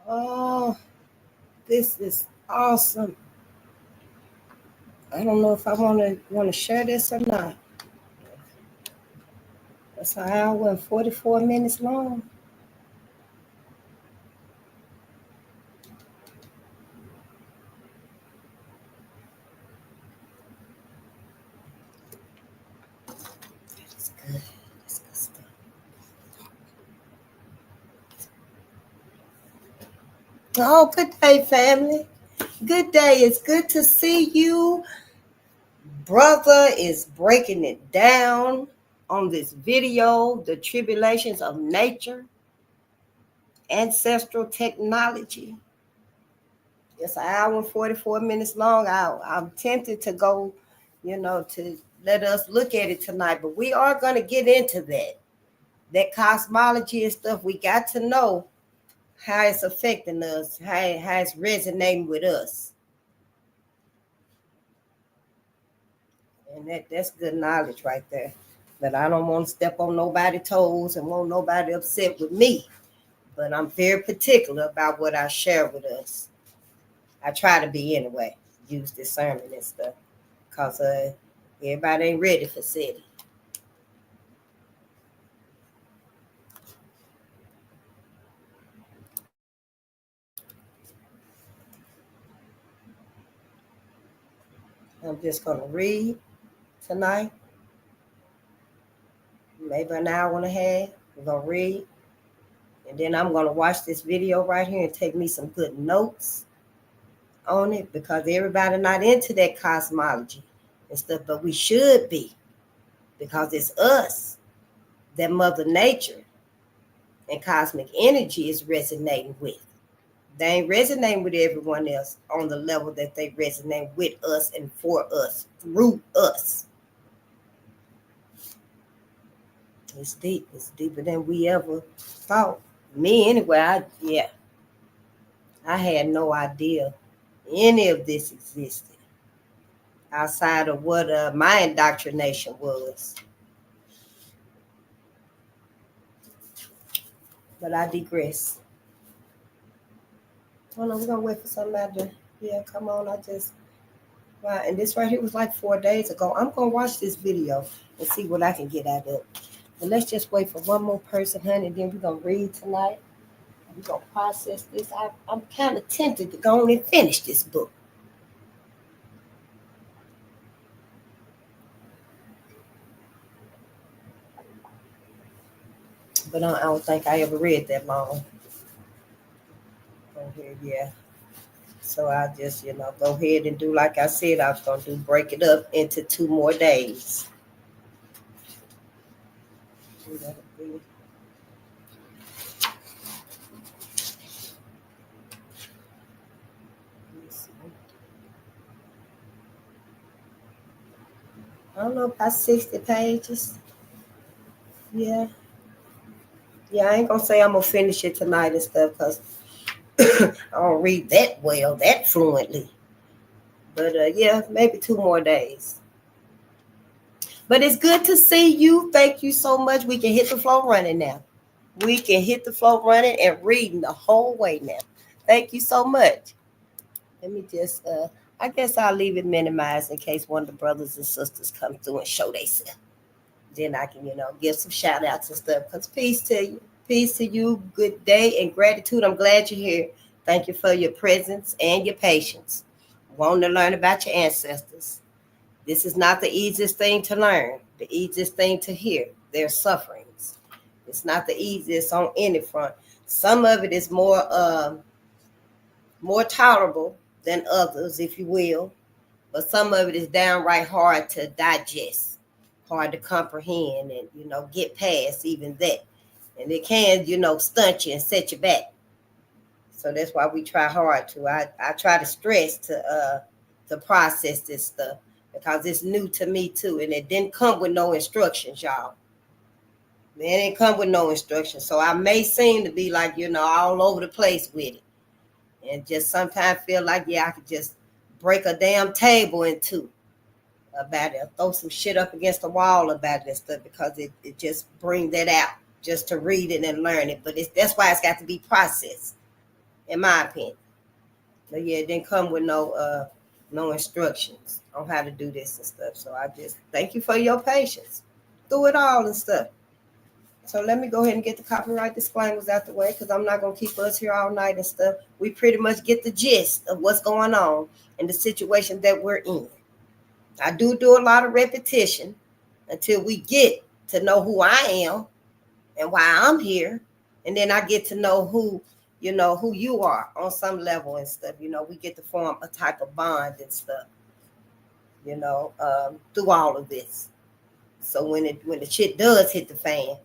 Oh, this is awesome. I don't know if I want to share this or not. It's an hour and 44 minutes long. It's good. It's good stuff. Oh, good day, family. Good day. It's good to see you. Brother is breaking it down on this video, the tribulations of nature, ancestral technology. It's an hour and 44 minutes long. I'm tempted to go, to let us look at it tonight, but we are going to get into that. That cosmology and stuff, we got to know how it's affecting us, how it's resonating with us. And that's good knowledge right there. But I don't want to step on nobody's toes and want nobody upset with me. But I'm very particular about what I share with us. I try to be anyway, use discernment and stuff. Because everybody ain't ready for city. I'm just going to read tonight, maybe an hour and a half. We're going to read. And then I'm going to watch this video right here and take me some good notes on it because everybody not into that cosmology and stuff, but we should be because it's us that Mother Nature and cosmic energy is resonating with. They ain't resonating with everyone else on the level that they resonate with us and for us, through us. It's deep. It's deeper than we ever thought. Me anyway, I had no idea any of this existed outside of what my indoctrination was. But I digress. Oh no, we're gonna wait for somebody to come on. Wow, and this right here was like 4 days ago. I'm gonna watch this video and see what I can get out of it. But let's just wait for one more person, honey, and then we're gonna read tonight. We're gonna process this. I'm kind of tempted to go on and finish this book. But I don't think I ever read that long. Go here, yeah. So I just, go ahead and do like I said I was gonna do, break it up into 2 more days. I don't know, about 60 pages. Yeah. Yeah, I ain't gonna say I'm gonna finish it tonight and stuff because I don't read that well, that fluently. But yeah, maybe 2 more days. But it's good to see you. Thank you so much. We can hit the floor running now. We can hit the floor running and reading the whole way now. Thank you so much. Let me just, I guess I'll leave it minimized in case one of the brothers and sisters come through and show themselves. Then I can, give some shout outs and stuff. Because peace to you. Peace to you. Good day and gratitude. I'm glad you're here. Thank you for your presence and your patience. Wanting to learn about your ancestors. This is not the easiest thing to learn, the easiest thing to hear. Their sufferings. It's not the easiest on any front. Some of it is more tolerable than others, if you will. But some of it is downright hard to digest, hard to comprehend and, get past even that. And it can, stunt you and set you back. So that's why we try hard to. I try to stress to process this stuff because it's new to me too. And it didn't come with no instructions, y'all. It didn't come with no instructions. So I may seem to be like, all over the place with it. And just sometimes feel like, I could just break a damn table in two about it, throw some shit up against the wall about this stuff because it just bring that out just to read it and learn it. But that's why it's got to be processed. in my opinion. But yeah, it didn't come with no instructions on how to do this and stuff. So I just thank you for your patience through it all and stuff. So let me go ahead and get the copyright disclaimers out the way because I'm not going to keep us here all night and stuff. We pretty much get the gist of what's going on and the situation that we're in. I do a lot of repetition until we get to know who I am and why I'm here. And then I get to know who you are on some level and stuff. We get to form a type of bond and stuff, through all of this. So when the shit does hit the fan,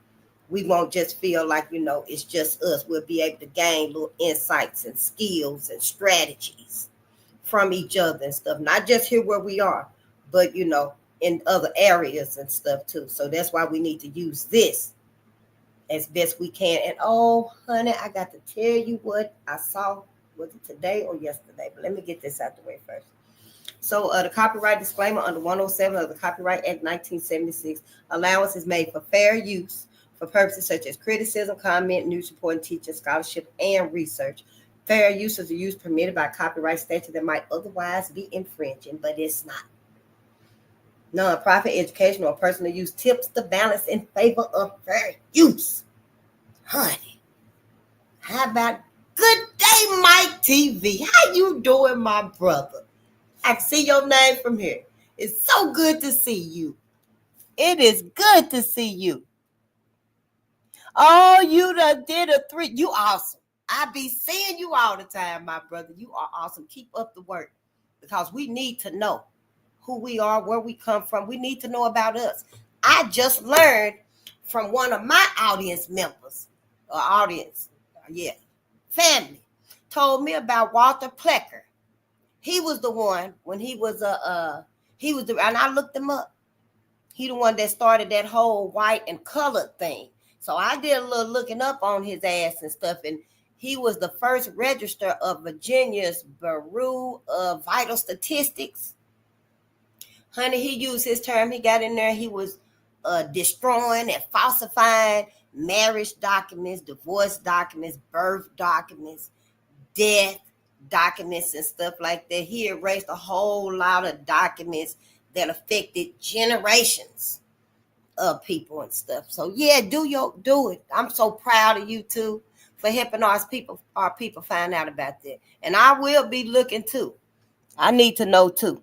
we won't just feel like, it's just us. We'll be able to gain little insights and skills and strategies from each other and stuff. Not just here where we are, but, in other areas and stuff too. So that's why we need to use this as best we can. And oh, honey, I got to tell you what I saw. Was it today or yesterday? But let me get this out the way first. So the copyright disclaimer under 107 of the Copyright Act 1976, allowance is made for fair use for purposes such as criticism, comment, news reporting, teaching, scholarship, and research. Fair use is the use permitted by copyright statute that might otherwise be infringing, but it's not. Non-profit, educational, or personal use tips the balance in favor of fair use. Honey, how about good day, Mike TV? How you doing, my brother? I can see your name from here. It's so good to see you. It is good to see you. Oh, you done did a 3. You awesome. I be seeing you all the time, my brother. You are awesome. Keep up the work because we need to know who we are, where we come from. We need to know about us. I just learned from one of my audience members, family, told me about Walter Plecker. He was the one when and I looked him up. He the one that started that whole white and colored thing. So I did a little looking up on his ass and stuff, and he was the first register of Virginia's Bureau of Vital Statistics. Honey, he used his term. He got in there. He was destroying and falsifying marriage documents, divorce documents, birth documents, death documents, and stuff like that. He erased a whole lot of documents that affected generations of people and stuff. So yeah, do it. I'm so proud of you too for helping our people find out about that. And I will be looking too. I need to know too.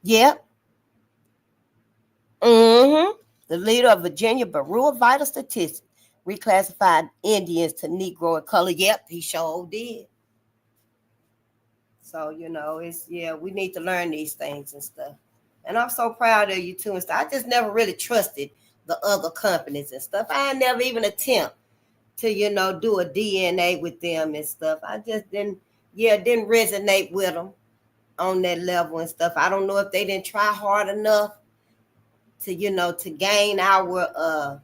Yep. The leader of Virginia Bureau of Vital Statistics reclassified Indians to Negro and color. Yep, he sure did. So, we need to learn these things and stuff. And I'm so proud of you too and stuff. I just never really trusted the other companies and stuff. I never even attempt to, do a DNA with them and stuff. I just didn't resonate with them on that level and stuff. I don't know if they didn't try hard enough to gain our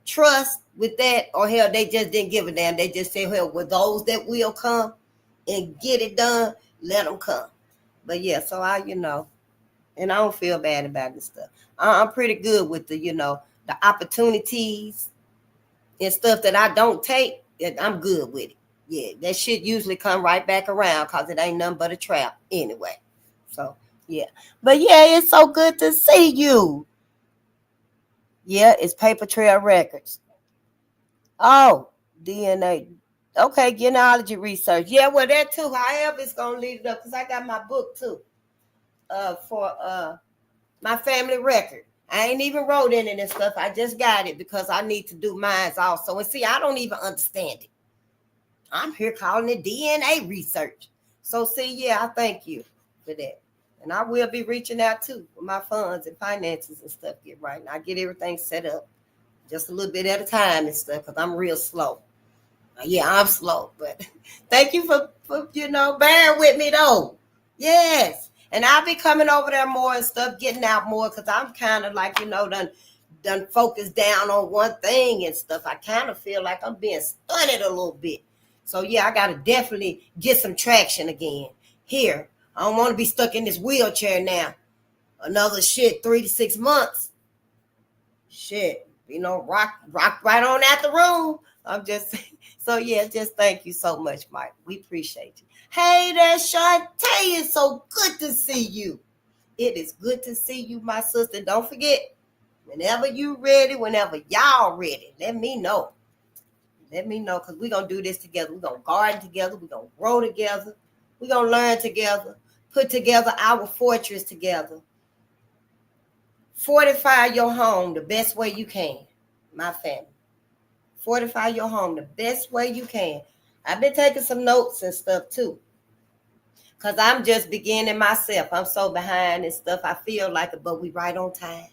trust with that, or hell, they just didn't give a damn. They just said, hell, with those that will come and get it done, let them come. But yeah, so and I don't feel bad about this stuff. I'm pretty good with the opportunities and stuff that I don't take. I'm good with it. Yeah, that shit usually come right back around because it ain't nothing but a trap anyway. So yeah, but yeah, it's so good to see you. Yeah, it's Paper Trail Records. Oh, DNA. Okay, genealogy research. Yeah, well, that too. However, it's going to leave it up because I got my book too for my family record. I ain't even wrote in it and stuff. I just got it because I need to do mine also. And see, I don't even understand it. I'm here calling it DNA research. So see, yeah, I thank you for that. And I will be reaching out too with my funds and finances and stuff get right. And I get everything set up just a little bit at a time and stuff because I'm real slow. Yeah, I'm slow, but thank you for bearing with me though. Yes. And I'll be coming over there more and stuff, getting out more because I'm kind of like, done focused down on one thing and stuff. I kind of feel like I'm being stunted a little bit. So yeah, I got to definitely get some traction again here. I don't want to be stuck in this wheelchair now. Another 3 to 6 months. Shit, rock right on out the room. I'm just so yeah, just thank you so much, Mike. We appreciate you. Hey there, Shantae. It's so good to see you. It is good to see you, my sister. Don't forget, whenever you ready, whenever y'all ready, let me know. Let me know, because we're gonna do this together. We're gonna garden together, we're gonna grow together, we're gonna learn together, put together our fortress together. Fortify your home the best way you can, my family. Fortify your home the best way you can. I've been taking some notes and stuff too, because I'm just beginning myself. I'm so behind and stuff. I feel like it, but we right on time.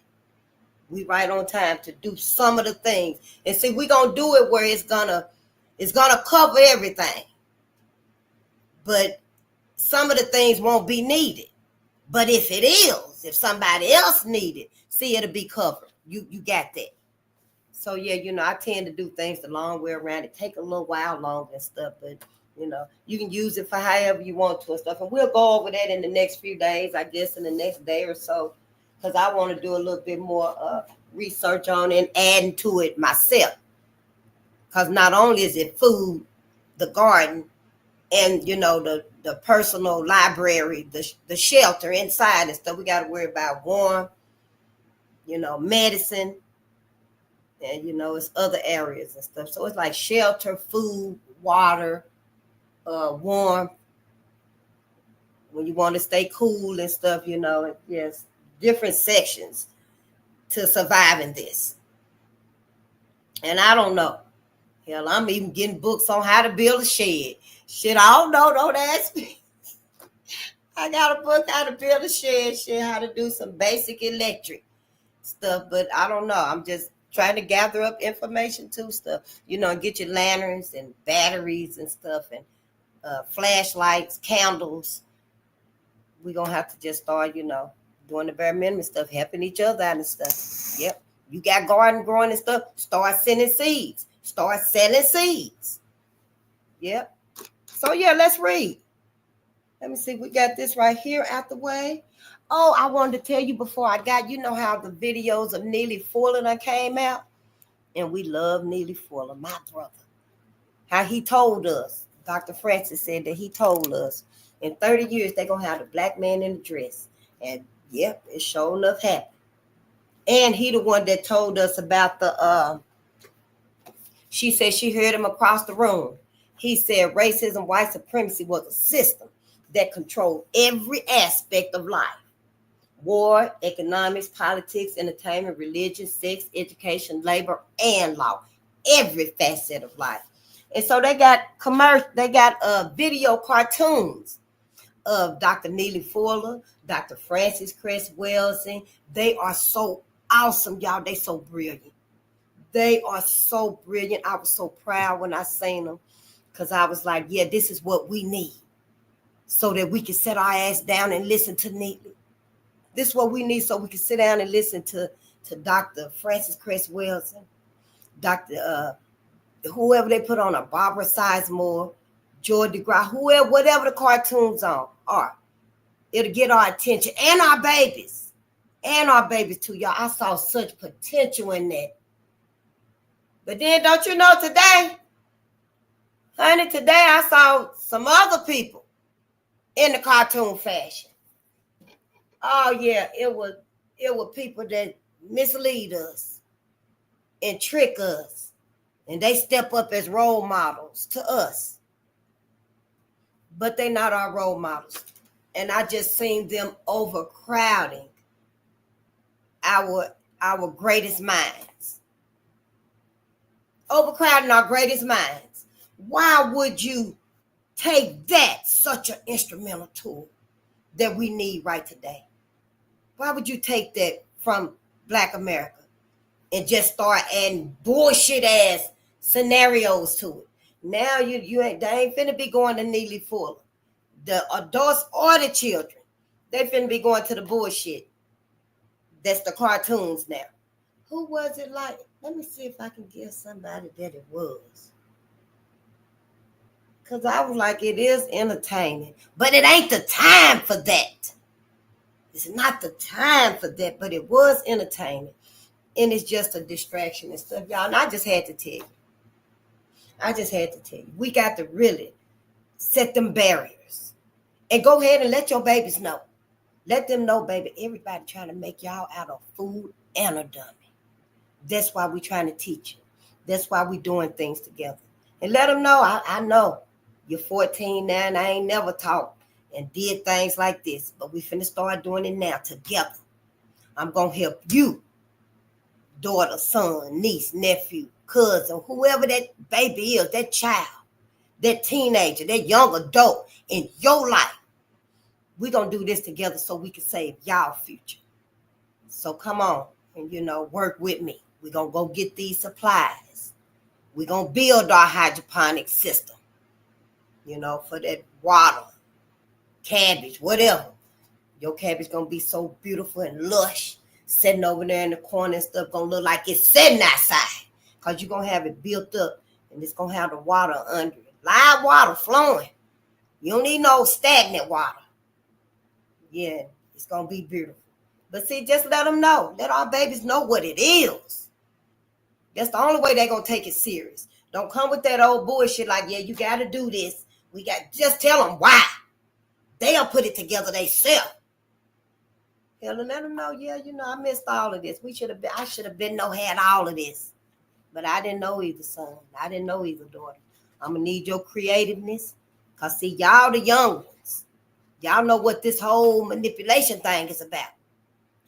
We right on time to do some of the things. And see, we're gonna do it where it's gonna cover everything. But some of the things won't be needed. But if it is, if somebody else need it, see, it'll be covered. You got that. So yeah, I tend to do things the long way around. It take a little while longer and stuff, but you can use it for however you want to and stuff. And we'll go over that in the next few days, I guess, in the next day or so, because I want to do a little bit more research on it and adding to it myself. Because not only is it food, the garden, and the personal library, the shelter inside and stuff, we got to worry about warm, medicine, and it's other areas and stuff. So it's like shelter, food, water, warm. When you want to stay cool and stuff, yes, different sections to surviving this. And I don't know. Hell, I'm even getting books on how to build a shed. Shit, I don't know. Don't ask me. I got a book how to build a shed, how to do some basic electric stuff, but I don't know. I'm just trying to gather up information too, stuff. Get your lanterns and batteries and stuff, and flashlights, candles. We're gonna have to just start, doing the bare minimum stuff, helping each other out and stuff. Yep. You got garden growing and stuff, start sending seeds. Start selling seeds. Yep. So yeah, let's read. Let me see. We got this right here out the way. Oh, I wanted to tell you before I got, how the videos of Neely Fuller came out. And we love Neely Fuller, my brother. How he told us, Dr. Francis said that he told us in 30 years they're going to have the black man in the dress. And yep, it sure enough happened. And he the one that told us about she said she heard him across the room. He said racism, white supremacy was a system that controlled every aspect of life. War, economics, politics, entertainment, religion, sex, education, labor, and law. Every facet of life. And so they got video cartoons of Dr. Neely Fuller, Dr. Francis Cress Welsing. They are so awesome, y'all. They so brilliant. They are so brilliant. I was so proud when I seen them, because I was like, yeah, this is what we need, so that we can sit our ass down and listen to Neely. This is what we need, so we can sit down and listen to Dr. Francis Cress Welsing, Dr. Whoever they put on, Barbara Sizemore, Joy DeGraw, whoever, whatever the cartoons are. It'll get our attention, and our babies. And our babies too, y'all. I saw such potential in that. But then, don't you know, today, honey, today I saw some other people in the cartoon fashion. Oh yeah, it was people that mislead us and trick us, and they step up as role models to us. But they're not our role models. And I just seen them overcrowding our greatest minds. Overcrowding our greatest minds. Why would you take that, such an instrumental tool that we need right today? Why would you take that from Black America and just start adding bullshit ass scenarios to it? Now they ain't finna be going to Neely Fuller. The adults or the children, they finna be going to the bullshit. That's the cartoons now. Who was it like? Let me see if I can guess somebody that it was. Because I was like, it is entertaining. But it ain't the time for that. It's not the time for that, but it was entertaining. And it's just a distraction and stuff, y'all. And I just had to tell you. I just had to tell you, we got to really set them barriers and go ahead and let your babies know. Let them know, baby, everybody trying to make y'all out of food and a dummy. That's why we trying to teach you. That's why we doing things together. And let them know, I know you're 14 now and I ain't never taught and did things like this, but we finna start doing it now together. I'm going to help you, daughter, son, niece, nephew, cousin, whoever that baby is, that child, that teenager, that young adult in your life. We're going to do this together so we can save y'all future. So come on and, work with me. We're going to go get these supplies. We're going to build our hydroponic system, for that water, cabbage, whatever. Your cabbage going to be so beautiful and lush, sitting over there in the corner and stuff, going to look like it's sitting outside because you're going to have it built up and it's going to have the water under it. Live water flowing. You don't need no stagnant water. Yeah, it's going to be beautiful. But see, just let them know. Let our babies know what it is. That's the only way they're going to take it serious. Don't come with that old bullshit like, yeah, you got to do this. Just tell them why. They'll put it together themselves. Hell, and let them know, yeah, I missed all of this. I should have been had all of this. But I didn't know either, son. I didn't know either, daughter. I'm going to need your creativeness. Because, see, y'all the young ones. Y'all know what this whole manipulation thing is about.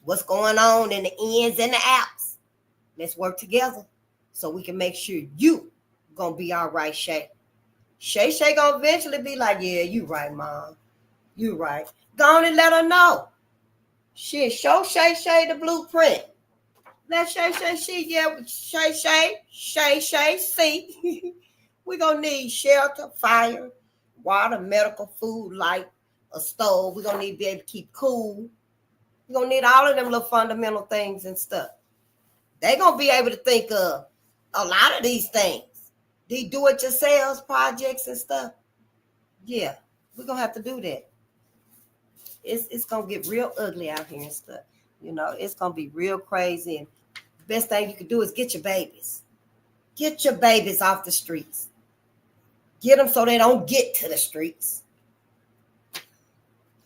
What's going on in the ins and the outs. Let's work together so we can make sure you going to be all right, Shay. Shay going to eventually be like, yeah, you right, Mom. You right. Go on and let her know. Shit, show Shay the blueprint. Let Shay see. Yeah, Shay, see. We're going to need shelter, fire, water, medical, food, light, a stove. We're going to need to be able to keep cool. We're going to need all of them little fundamental things and stuff. They're going to be able to think of a lot of these things. These do-it-yourselves projects and stuff. Yeah, we're going to have to do that. It's going to get real ugly out here and stuff. It's going to be real crazy. And the best thing you can do is get your babies. Get your babies off the streets. Get them so they don't get to the streets.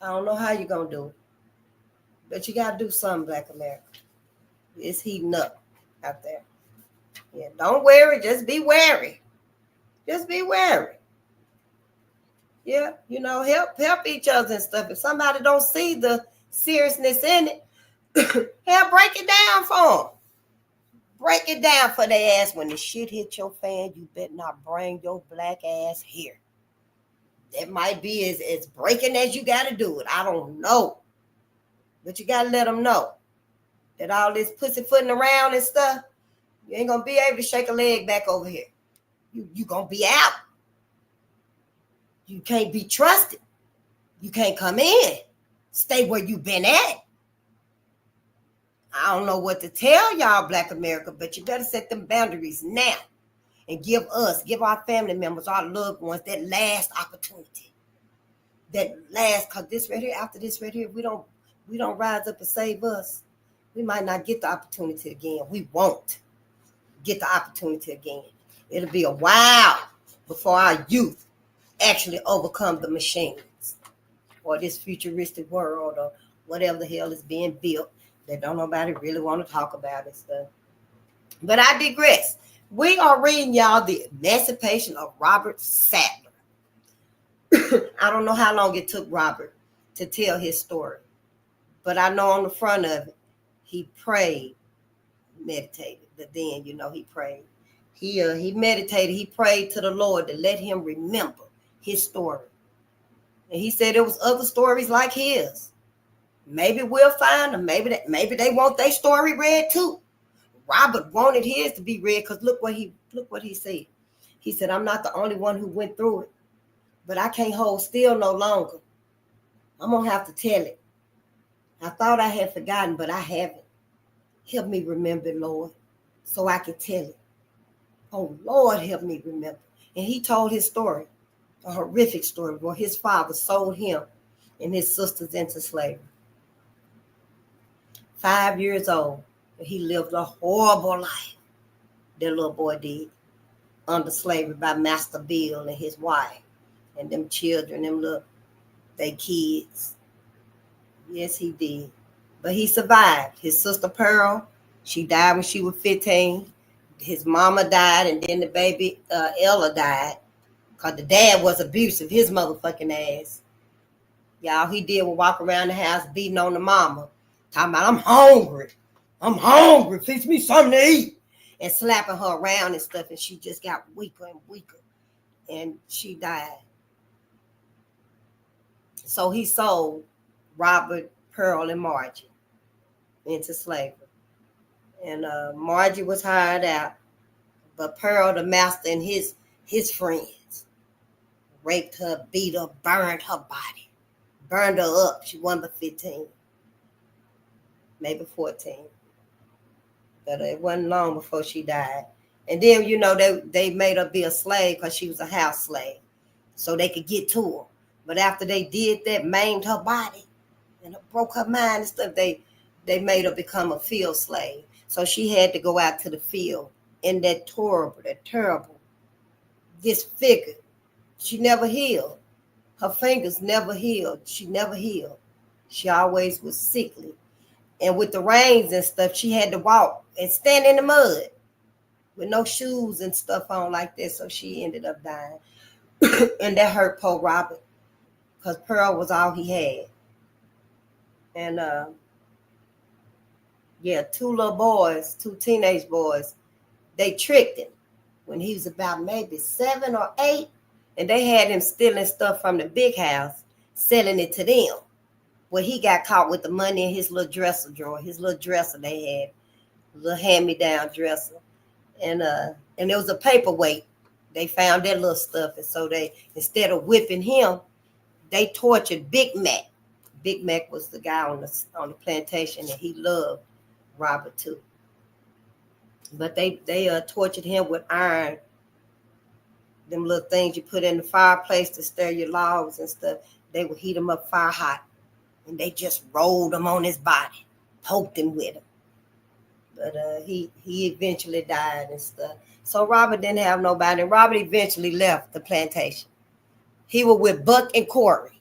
I don't know how you're going to do it. But you got to do something, Black America. It's heating up out there. Yeah, don't worry. Just be wary. Just be wary. Yeah, help each other and stuff. If somebody don't see the seriousness in it, hell, break it down for them. Break it down for their ass. When the shit hit your fan, you better not bring your black ass here. That might be as breaking as you got to do it. I don't know. But you got to let them know that all this pussyfooting around and stuff, you ain't going to be able to shake a leg back over here. You going to be out. You can't be trusted. You can't come in. Stay where you been at. I don't know what to tell y'all, Black America, but you better set them boundaries now and give our family members, our loved ones, that last opportunity. That last, because this right here, after this right here, we don't rise up and save us, we might not get the opportunity again. We won't get the opportunity again. It'll be a while before our youth actually overcome the machines or this futuristic world or whatever the hell is being built that don't nobody really want to talk about and stuff. But I digress. We are reading y'all the Emancipation of Robert Sadler. I don't know how long it took Robert to tell his story, but I know on the front of it, he prayed, meditated, but then, he prayed. He meditated, he prayed to the Lord to let him remember his story. And he said there was other stories like his. Maybe we'll find them. Maybe they want their story read too. Robert wanted his to be read because look what he said. He said, I'm not the only one who went through it, but I can't hold still no longer. I'm going to have to tell it. I thought I had forgotten, but I haven't. Help me remember, Lord, so I can tell it. Oh, Lord, help me remember. And he told his story, a horrific story where his father sold him and his sisters into slavery. 5 years old, and he lived a horrible life. That little boy did. under slavery by Master Bill and his wife and them children, them little they kids. Yes, he did. But he survived. His sister Pearl, she died when she was 15. His mama died, and then the baby Ella died. Because the dad was abusive, his motherfucking ass. Y'all, he did was walk around the house beating on the mama. Talking about, I'm hungry. I'm hungry. Fix me something to eat. And slapping her around and stuff. And she just got weaker and weaker. And she died. So he sold Robert, Pearl, and Margie into slavery. And Margie was hired out. But Pearl, the master, and his friends raped her, beat her, burned her body. Burned her up. She wasn't but 15. Maybe 14. But it wasn't long before she died. And then, you know, they made her be a slave because she was a house slave. So they could get to her. But after they did that, maimed her body and broke her mind and stuff, they made her become a field slave. So she had to go out to the field in that terrible, disfigured. She never healed. Her fingers never healed. She never healed. She always was sickly. And with the rains and stuff, she had to walk and stand in the mud with no shoes and stuff on like that. So she ended up dying. And that hurt poor Robert because Pearl was all he had. And two little boys, two teenage boys, they tricked him when he was about maybe 7 or 8. And they had him stealing stuff from the big house, selling it to them. Well, he got caught with the money in his little dresser drawer, his little dresser they had, a little hand-me-down dresser. And there was a paperweight. They found that little stuff. And so they, instead of whipping him, they tortured Big Mac. Big Mac was the guy on the plantation, and he loved Robert too. But they tortured him with iron, them little things you put in the fireplace to stir your logs and stuff. They would heat him up fire hot, and they just rolled him on his body, poked him with him. But he eventually died and stuff. So Robert didn't have nobody. And Robert eventually left the plantation. He was with Buck and Corey.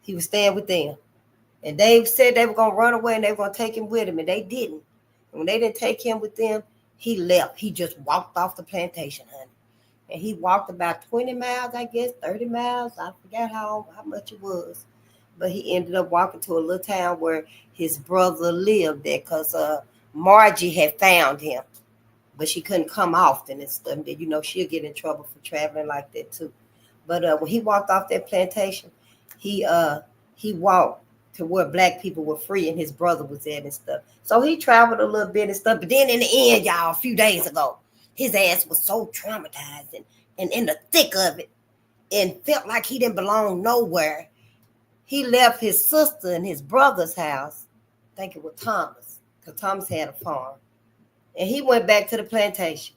He was staying with them. And they said they were going to run away and they were going to take him with him. And they didn't. And when they didn't take him with them, he left. He just walked off the plantation, honey. And he walked about 20 miles, I guess, 30 miles. I forgot how much it was. But he ended up walking to a little town where his brother lived there because Margie had found him. But she couldn't come often and stuff. And, you know, she'll get in trouble for traveling like that too. But when he walked off that plantation, he walked to where black people were free and his brother was at and stuff. So he traveled a little bit and stuff. But then in the end, y'all, a few days ago, his ass was so traumatized and in the thick of it and felt like he didn't belong nowhere. He left his sister and his brother's house, I think it was Thomas, because Thomas had a farm. And he went back to the plantation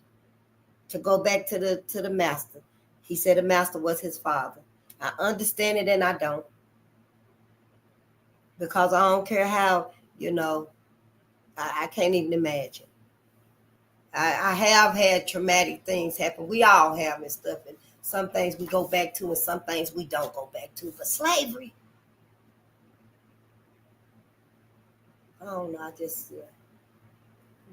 to go back to the master. He said the master was his father. I understand it and I don't. Because I don't care how, you know, I can't even imagine. I have had traumatic things happen. We all have and stuff. And some things we go back to and some things we don't go back to. But slavery, I don't know. I just, yeah.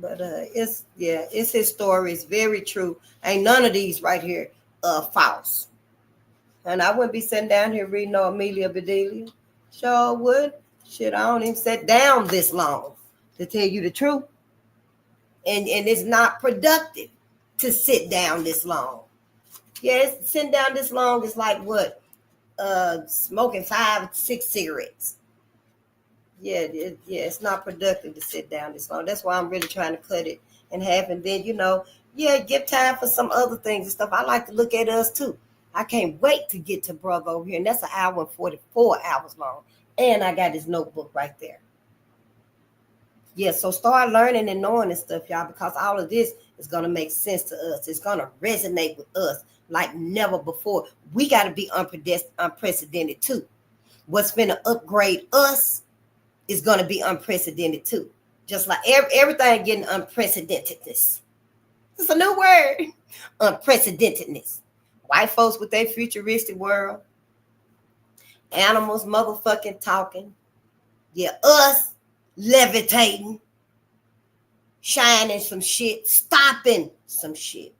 But it's his story. It's very true. Ain't none of these right here false. And I wouldn't be sitting down here reading no Amelia Bedelia. Sure would. Shit, I don't even sit down this long to tell you the truth. And it's not productive to sit down this long. Yes, sitting down this long is like what? Smoking 5 or 6 cigarettes. Yeah, it's not productive to sit down this long. That's why I'm really trying to cut it in half. And then, you know, give time for some other things and stuff. I like to look at us too. I can't wait to get to brother over here. And that's 1 hour and 44 hours long. And I got his notebook right there. Yeah, so start learning and knowing and stuff, y'all, because all of this is going to make sense to us. It's going to resonate with us like never before. We got to be unprecedented too. What's going to upgrade us is going to be unprecedented too. Just like everything getting unprecedentedness. It's a new word. Unprecedentedness. White folks with their futuristic world. Animals motherfucking talking. Yeah, us levitating, shining some shit, stopping some shit.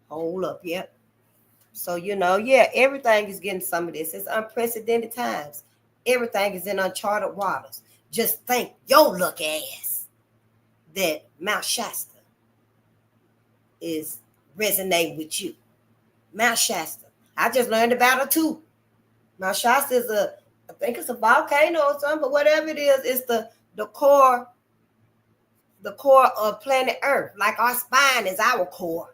Hold up, yep. So, yeah, everything is getting some of this. It's unprecedented times. Everything is in uncharted waters. Just think your lucky ass that Mount Shasta is resonating with you. Mount Shasta. I just learned about it too. Mount Shasta is I think it's a volcano or something, but whatever it is, it's the core of planet Earth. Like our spine is our core.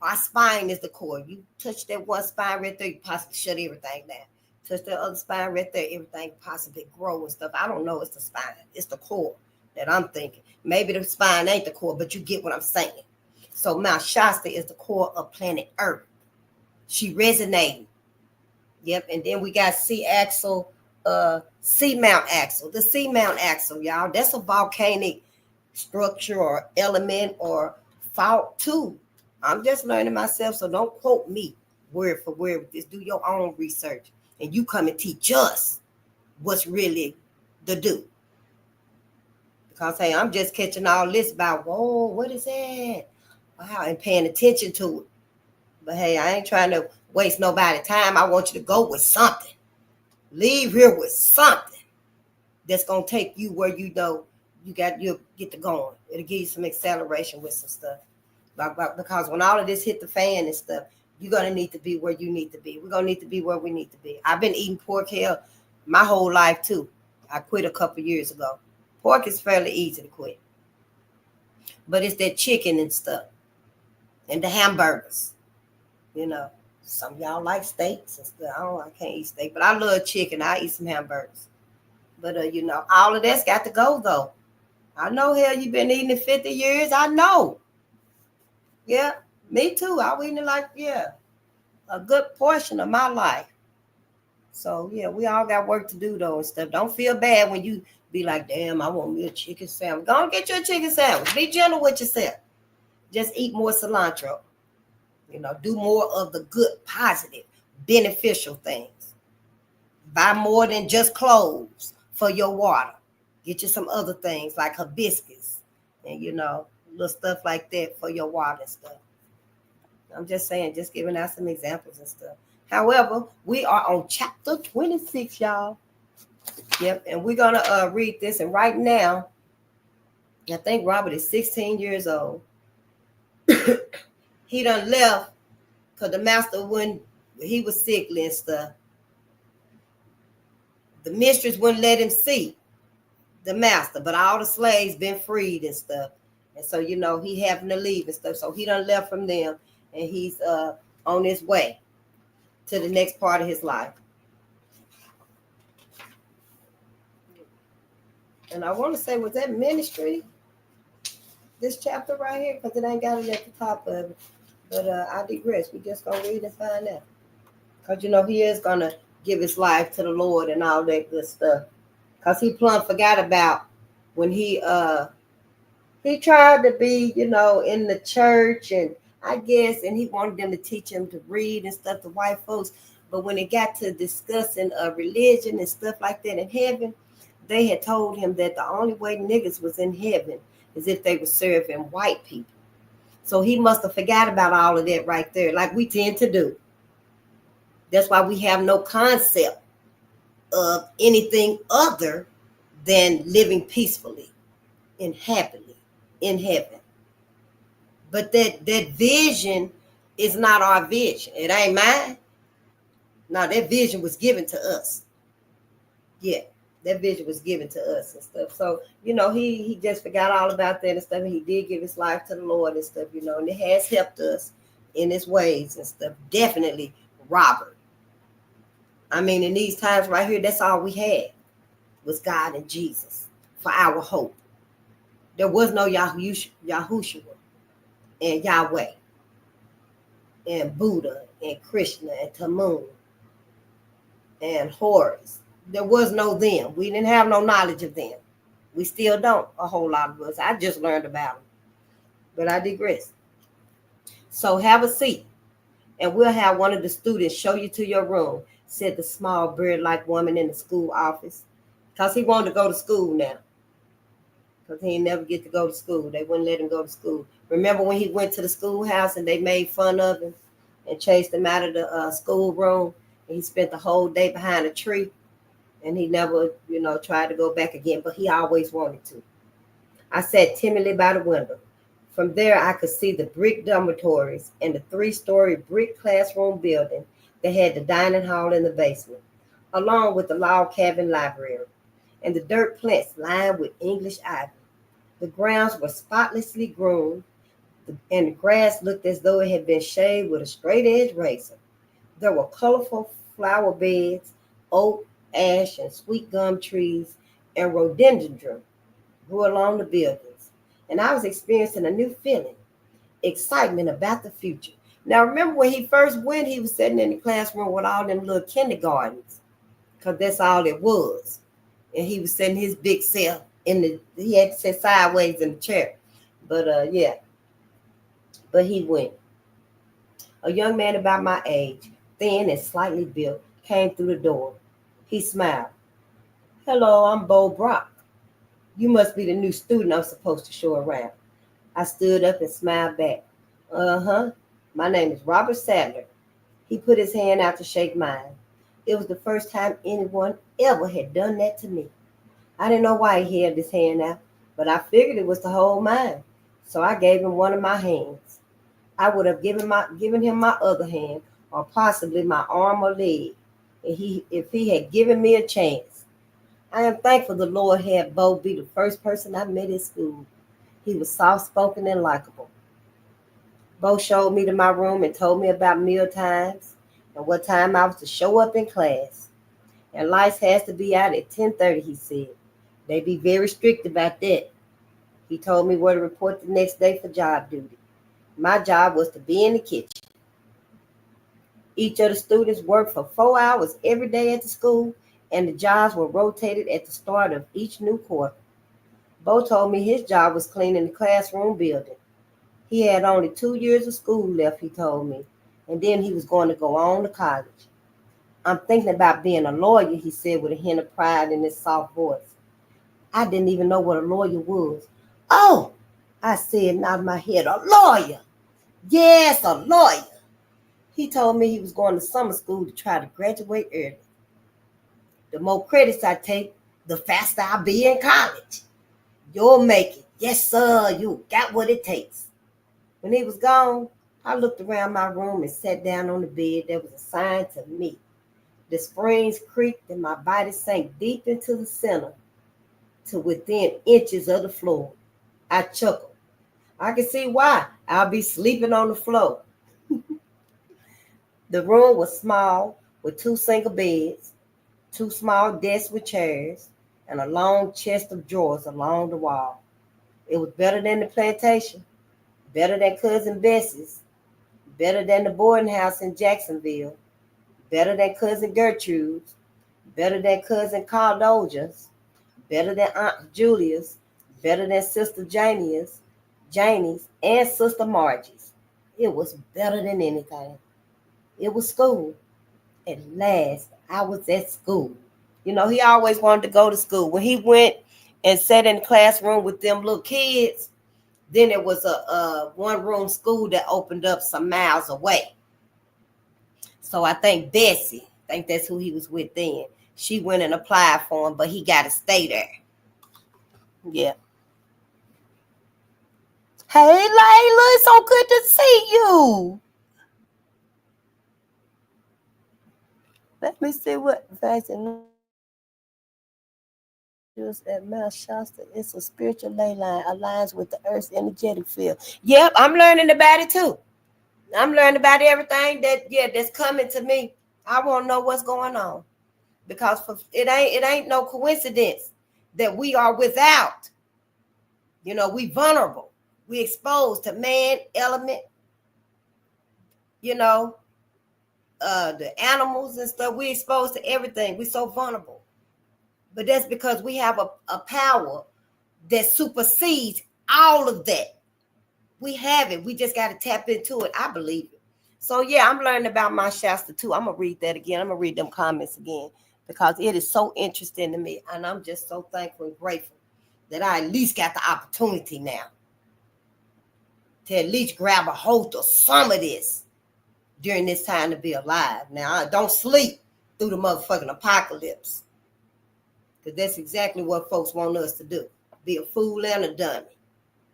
Our spine is the core. You touch that one spine right there, you possibly shut everything down. Touch that other spine right there, everything possibly grow and stuff. I don't know. It's the spine. It's the core that I'm thinking. Maybe the spine ain't the core, but you get what I'm saying. So Mount Shasta is the core of planet Earth. She resonating. Yep. And then we got Seamount Axle. The Seamount Axle, y'all. That's a volcanic structure or element or fault too. I'm just learning myself, so don't quote me word for word. Just do your own research, and you come and teach us what's really the do. Because, hey, I'm just catching all this about, whoa, what is that? Wow, and paying attention to it. But, hey, I ain't trying to waste nobody's time. I want you to go with something. Leave here with something that's going to take you where you know you'll get to going. It'll give you some acceleration with some stuff. Because when all of this hit the fan and stuff, you're going to need to be where you need to be. We're going to need to be where we need to be. I've been eating pork hell my whole life, too. I quit a couple years ago. Pork is fairly easy to quit. But it's that chicken and stuff. And the hamburgers. Some of y'all like steaks and stuff. I can't eat steak. But I love chicken. I eat some hamburgers. But, all of that's got to go, though. I know, hell, you've been eating it 50 years. I know. Yeah, me too. I was eating a good portion of my life. So, yeah, we all got work to do, though, and stuff. Don't feel bad when you be like, damn, I want me a chicken sandwich. Go and get you a chicken sandwich. Be gentle with yourself. Just eat more cilantro. Do more of the good, positive, beneficial things. Buy more than just clothes for your water. Get you some other things like hibiscus and, little stuff like that for your water and stuff. I'm just saying, just giving out some examples and stuff. However, we are on chapter 26, y'all. Yep, and we're going to read this. And right now, I think Robert is 16 years old. He done left because the master, when he was sickly and stuff, the mistress wouldn't let him see the master, but all the slaves been freed and stuff. And so, he having to leave and stuff. So he done left from them, and he's on his way to the next part of his life. And I want to say, was that ministry? This chapter right here? Because it ain't got it at the top of it. But I digress. We just going to read and find out. Because, he is going to give his life to the Lord and all that good stuff. Because he plumb forgot about when he tried to be, in the church, and I guess, and he wanted them to teach him to read and stuff to white folks. But when it got to discussing religion and stuff like that in heaven, they had told him that the only way niggas was in heaven is if they were serving white people. So he must have forgot about all of that right there, like we tend to do. That's why we have no concept of anything other than living peacefully and happily in heaven. But that vision is not our vision. It ain't mine. No, that vision was given to us. Yeah, that vision was given to us and stuff. So, he just forgot all about that and stuff. And he did give his life to the Lord and stuff, and it has helped us in his ways and stuff. Definitely Robert. I mean, in these times right here, that's all we had was God and Jesus for our hope. There was no Yahushua and Yahweh and Buddha and Krishna and Tamun and Horus. There was no them. We didn't have no knowledge of them. We still don't, a whole lot of us. I just learned about them. But I digress. So have a seat, and we'll have one of the students show you to your room, said the small bird-like woman in the school office. Because he wanted to go to school now. Because he didn't never get to go to school. They wouldn't let him go to school. Remember when he went to the schoolhouse and they made fun of him and chased him out of the school room? And he spent the whole day behind a tree. And he never, tried to go back again. But he always wanted to. I sat timidly by the window. From there, I could see the brick dormitories and the 3-story brick classroom building that had the dining hall in the basement, along with the log cabin library, and the dirt plants lined with English ivy. The grounds were spotlessly groomed, and the grass looked as though it had been shaved with a straight-edge razor. There were colorful flower beds, oak, ash, and sweet gum trees, and rhododendron grew along the buildings. And I was experiencing a new feeling, excitement about the future. Now, remember when he first went, he was sitting in the classroom with all them little kindergartens, because that's all it was. And he was sitting his big self he had to sit sideways in the chair. But but he went. A young man about my age, thin and slightly built, came through the door. He smiled. Hello, I'm Bo Brock. You must be the new student I'm supposed to show around. I stood up and smiled back. Uh-huh. My name is Robert Sadler. He put his hand out to shake mine. It was the first time anyone ever had done that to me. I didn't know why he held his hand out, but I figured it was to hold mine. So I gave him one of my hands. I would have given him my other hand, or possibly my arm or leg, if he had given me a chance. I am thankful the Lord had Bo be the first person I met at school. He was soft-spoken and likable. Bo showed me to my room and told me about meal times and what time I was to show up in class. And lights has to be out at 10:30, he said. They be very strict about that. He told me where to report the next day for job duty. My job was to be in the kitchen. Each of the students worked for 4 hours every day at the school, and the jobs were rotated at the start of each new quarter. Bo told me his job was cleaning the classroom building. He had only 2 years of school left, he told me, and then he was going to go on to college. I'm thinking about being a lawyer, he said with a hint of pride in his soft voice. I didn't even know what a lawyer was. Oh, I said, nodding my head, a lawyer. Yes, a lawyer. He told me he was going to summer school to try to graduate early. The more credits I take, the faster I'll be in college. You'll make it. Yes, sir, you got what it takes. When he was gone, I looked around my room and sat down on the bed that was assigned to me. The springs creaked and my body sank deep into the center to within inches of the floor. I chuckled. I could see why. I'll be sleeping on the floor. The room was small with 2 single beds, 2 small desks with chairs, and a long chest of drawers along the wall. It was better than the plantation, better than Cousin Bessie's, better than the boarding house in Jacksonville, better than Cousin Gertrude's, better than Cousin Cardoja's, better than Aunt Julia's, better than Sister Janie's, and Sister Margie's. It was better than anything. It was school. At last, I was at school. He always wanted to go to school. When he went and sat in the classroom with them little kids, then there was a one-room school that opened up some miles away. So I think Bessie, that's who he was with then. She went and applied for him, but he got to stay there. Yeah. Hey, Layla, it's so good to see you. Let me see what fashion at Mount Shasta. It's a spiritual ley line, aligns with the Earth's energetic field. Yep, I'm learning about it too. I'm learning about everything that's coming to me. I want to know what's going on, because it ain't no coincidence that we are without. We vulnerable. We exposed to man, element, the animals and stuff. We exposed to everything. We're so vulnerable. But that's because we have a power that supersedes all of that. We have it. We just got to tap into it. I believe it. So yeah, I'm learning about my Shasta too. I'm gonna read that again. I'm gonna read them comments again because it is so interesting to me, and I'm just so thankful and grateful that I at least got the opportunity now to at least grab a hold of some of this during this time to be alive. Now, I don't sleep through the motherfucking apocalypse, because that's exactly what folks want us to do. Be a fool and a dummy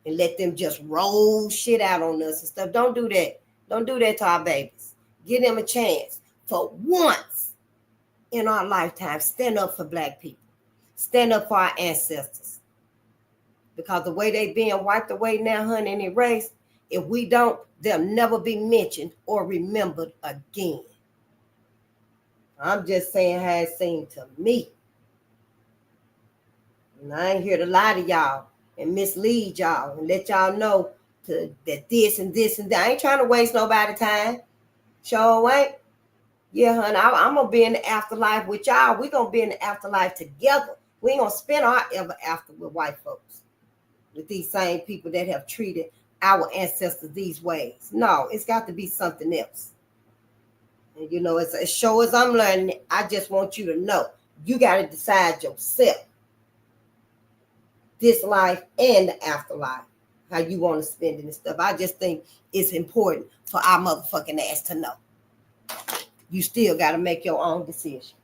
and let them just roll shit out on us and stuff. Don't do that. Don't do that to our babies. Give them a chance. For once in our lifetime, stand up for Black people. Stand up for our ancestors. Because the way they being wiped away now, honey, and erased, if we don't, they'll never be mentioned or remembered again. I'm just saying how it seemed to me. And I ain't here to lie to y'all and mislead y'all and let y'all know that this and this and that. I ain't trying to waste nobody's time. Sure ain't. Yeah, honey, I'm going to be in the afterlife with y'all. We're going to be in the afterlife together. We ain't going to spend our ever after with white folks, with these same people that have treated our ancestors these ways. No, it's got to be something else. And you know, as sure as I'm learning, I just want you to know, you got to decide yourself, this life and the afterlife, how you want to spend it and stuff. I just think it's important for our motherfucking ass to know. You still got to make your own decision.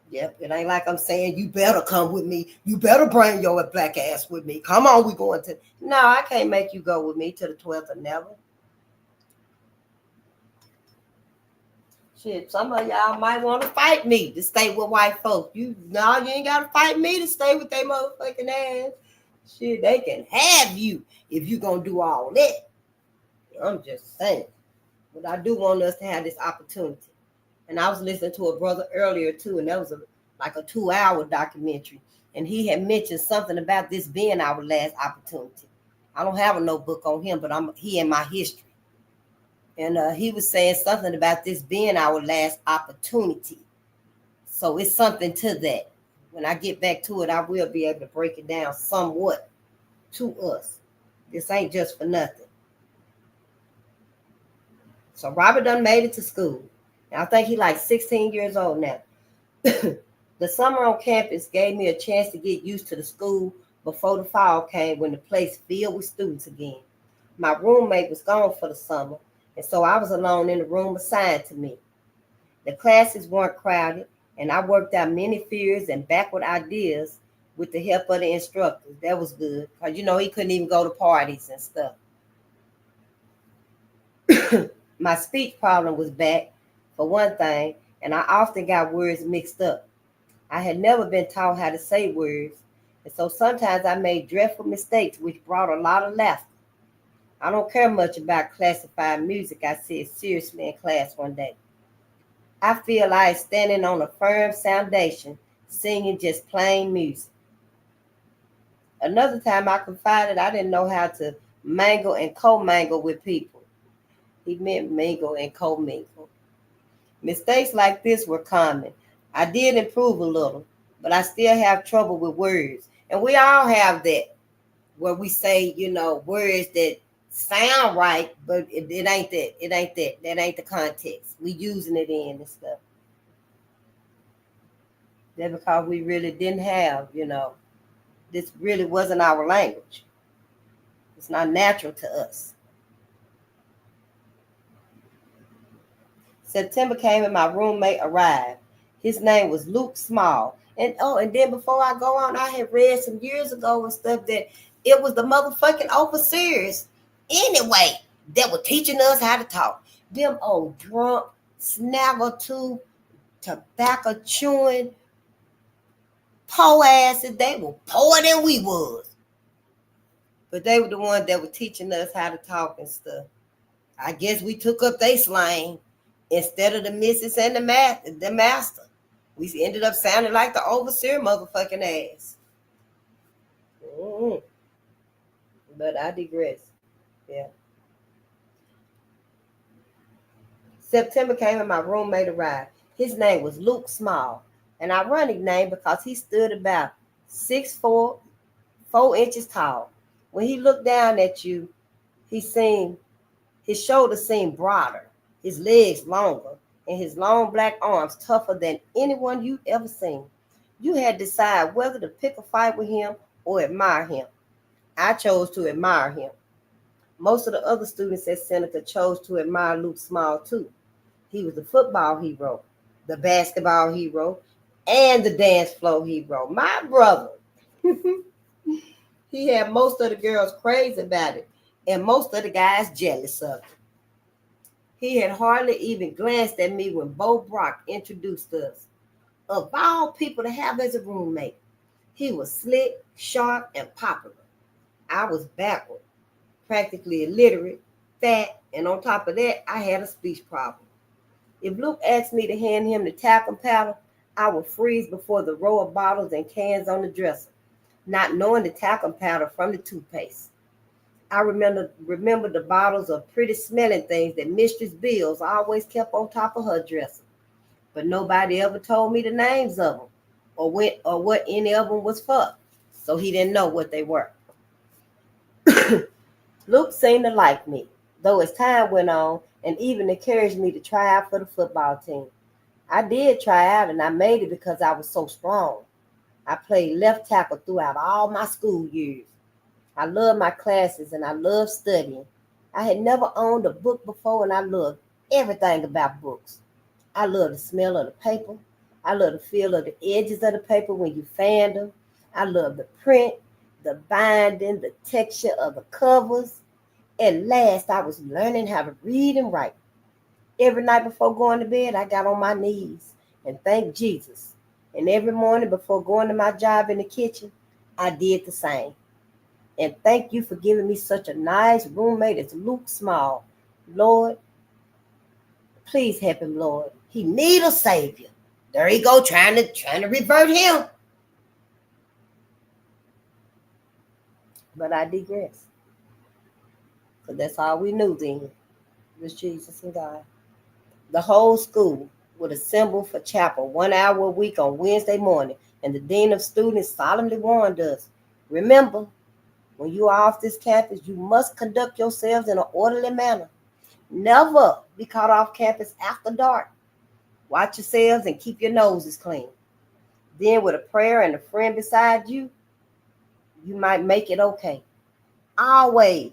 Yep, it ain't like I'm saying you better come with me. You better bring your Black ass with me. Come on, we going to. No, I can't make you go with me to the 12th of never. Shit, some of y'all might want to fight me to stay with white folks. You ain't got to fight me to stay with their motherfucking ass. Shit, they can have you if you gonna do all that. I'm just saying. But I do want us to have this opportunity. And I was listening to a brother earlier too, and that was like a 2-hour documentary. And he had mentioned something about this being our last opportunity. I don't have a notebook on him, but he in my history. And he was saying something about this being our last opportunity. So it's something to that. When I get back to it, I will be able to break it down somewhat to us. This ain't just for nothing. So Robert done made it to school. I think he's like 16 years old now. The summer on campus gave me a chance to get used to the school before the fall came, when the place filled with students again. My roommate was gone for the summer, and so I was alone in the room assigned to me. The classes weren't crowded, and I worked out many fears and backward ideas with the help of the instructors. That was good, because he couldn't even go to parties and stuff. My speech problem was back, for one thing, and I often got words mixed up. I had never been taught how to say words, and so sometimes I made dreadful mistakes, which brought a lot of laughter. I don't care much about classified music, I said seriously in class one day. I feel I am standing on a firm foundation, singing just plain music. Another time I confided I didn't know how to mangle and co-mangle with people. He meant mingle and co-mingle. Mistakes like this were common. I did improve a little, but I still have trouble with words. And we all have that, where we say, words that sound right, but it ain't that. It ain't that. That ain't the context. We using it in and stuff. That's because we really didn't have, this really wasn't our language. It's not natural to us. September came and my roommate arrived. His name was Luke Small. And then before I go on, I had read some years ago and stuff that it was the motherfucking overseers anyway that were teaching us how to talk. Them old drunk, snaggle-tooth, tobacco chewing, poor asses. They were poorer than we was. But they were the ones that were teaching us how to talk and stuff. I guess we took up their slang instead of the missus and the master. We ended up sounding like the overseer motherfucking ass. Mm-hmm. But I digress. Yeah. September came and my roommate arrived. His name was Luke Small. An ironic name because he stood about 6'4", 4 inches tall. When he looked down at you, His shoulders seemed broader, his legs longer, and his long black arms tougher than anyone you'd ever seen. You had to decide whether to pick a fight with him or admire him. I chose to admire him. Most of the other students at Seneca chose to admire Luke Small too. He was the football hero, the basketball hero, and the dance floor hero. My brother. He had most of the girls crazy about it, and most of the guys jealous of it. He had hardly even glanced at me when Bo Brock introduced us. Of all people to have as a roommate, he was slick, sharp, and popular. I was backward, practically illiterate, fat, and on top of that, I had a speech problem. If Luke asked me to hand him the talcum powder, I would freeze before the row of bottles and cans on the dresser, not knowing the talcum powder from the toothpaste. I remember the bottles of pretty smelling things that Mistress Bills always kept on top of her dresser, but nobody ever told me the names of them or what any of them was for, so he didn't know what they were. Luke seemed to like me, though as time went on, and even encouraged me to try out for the football team. I did try out, and I made it because I was so strong. I played left tackle throughout all my school years. I loved my classes and I loved studying. I had never owned a book before, and I loved everything about books. I loved the smell of the paper. I loved the feel of the edges of the paper when you fanned them. I loved the print, the binding, the texture of the covers. At last, I was learning how to read and write. Every night before going to bed, I got on my knees and thanked Jesus. And every morning before going to my job in the kitchen, I did the same. And thank you for giving me such a nice roommate as Luke Small. Lord, please help him, Lord. He need a savior. There he go, trying to revert him. But I digress. Because that's all we knew then was Jesus and God. The whole school would assemble for chapel 1 hour a week on Wednesday morning, and the dean of students solemnly warned us, remember, when you are off this campus, you must conduct yourselves in an orderly manner. Never be caught off campus after dark. Watch yourselves and keep your noses clean. Then with a prayer and a friend beside you, you might make it okay. Always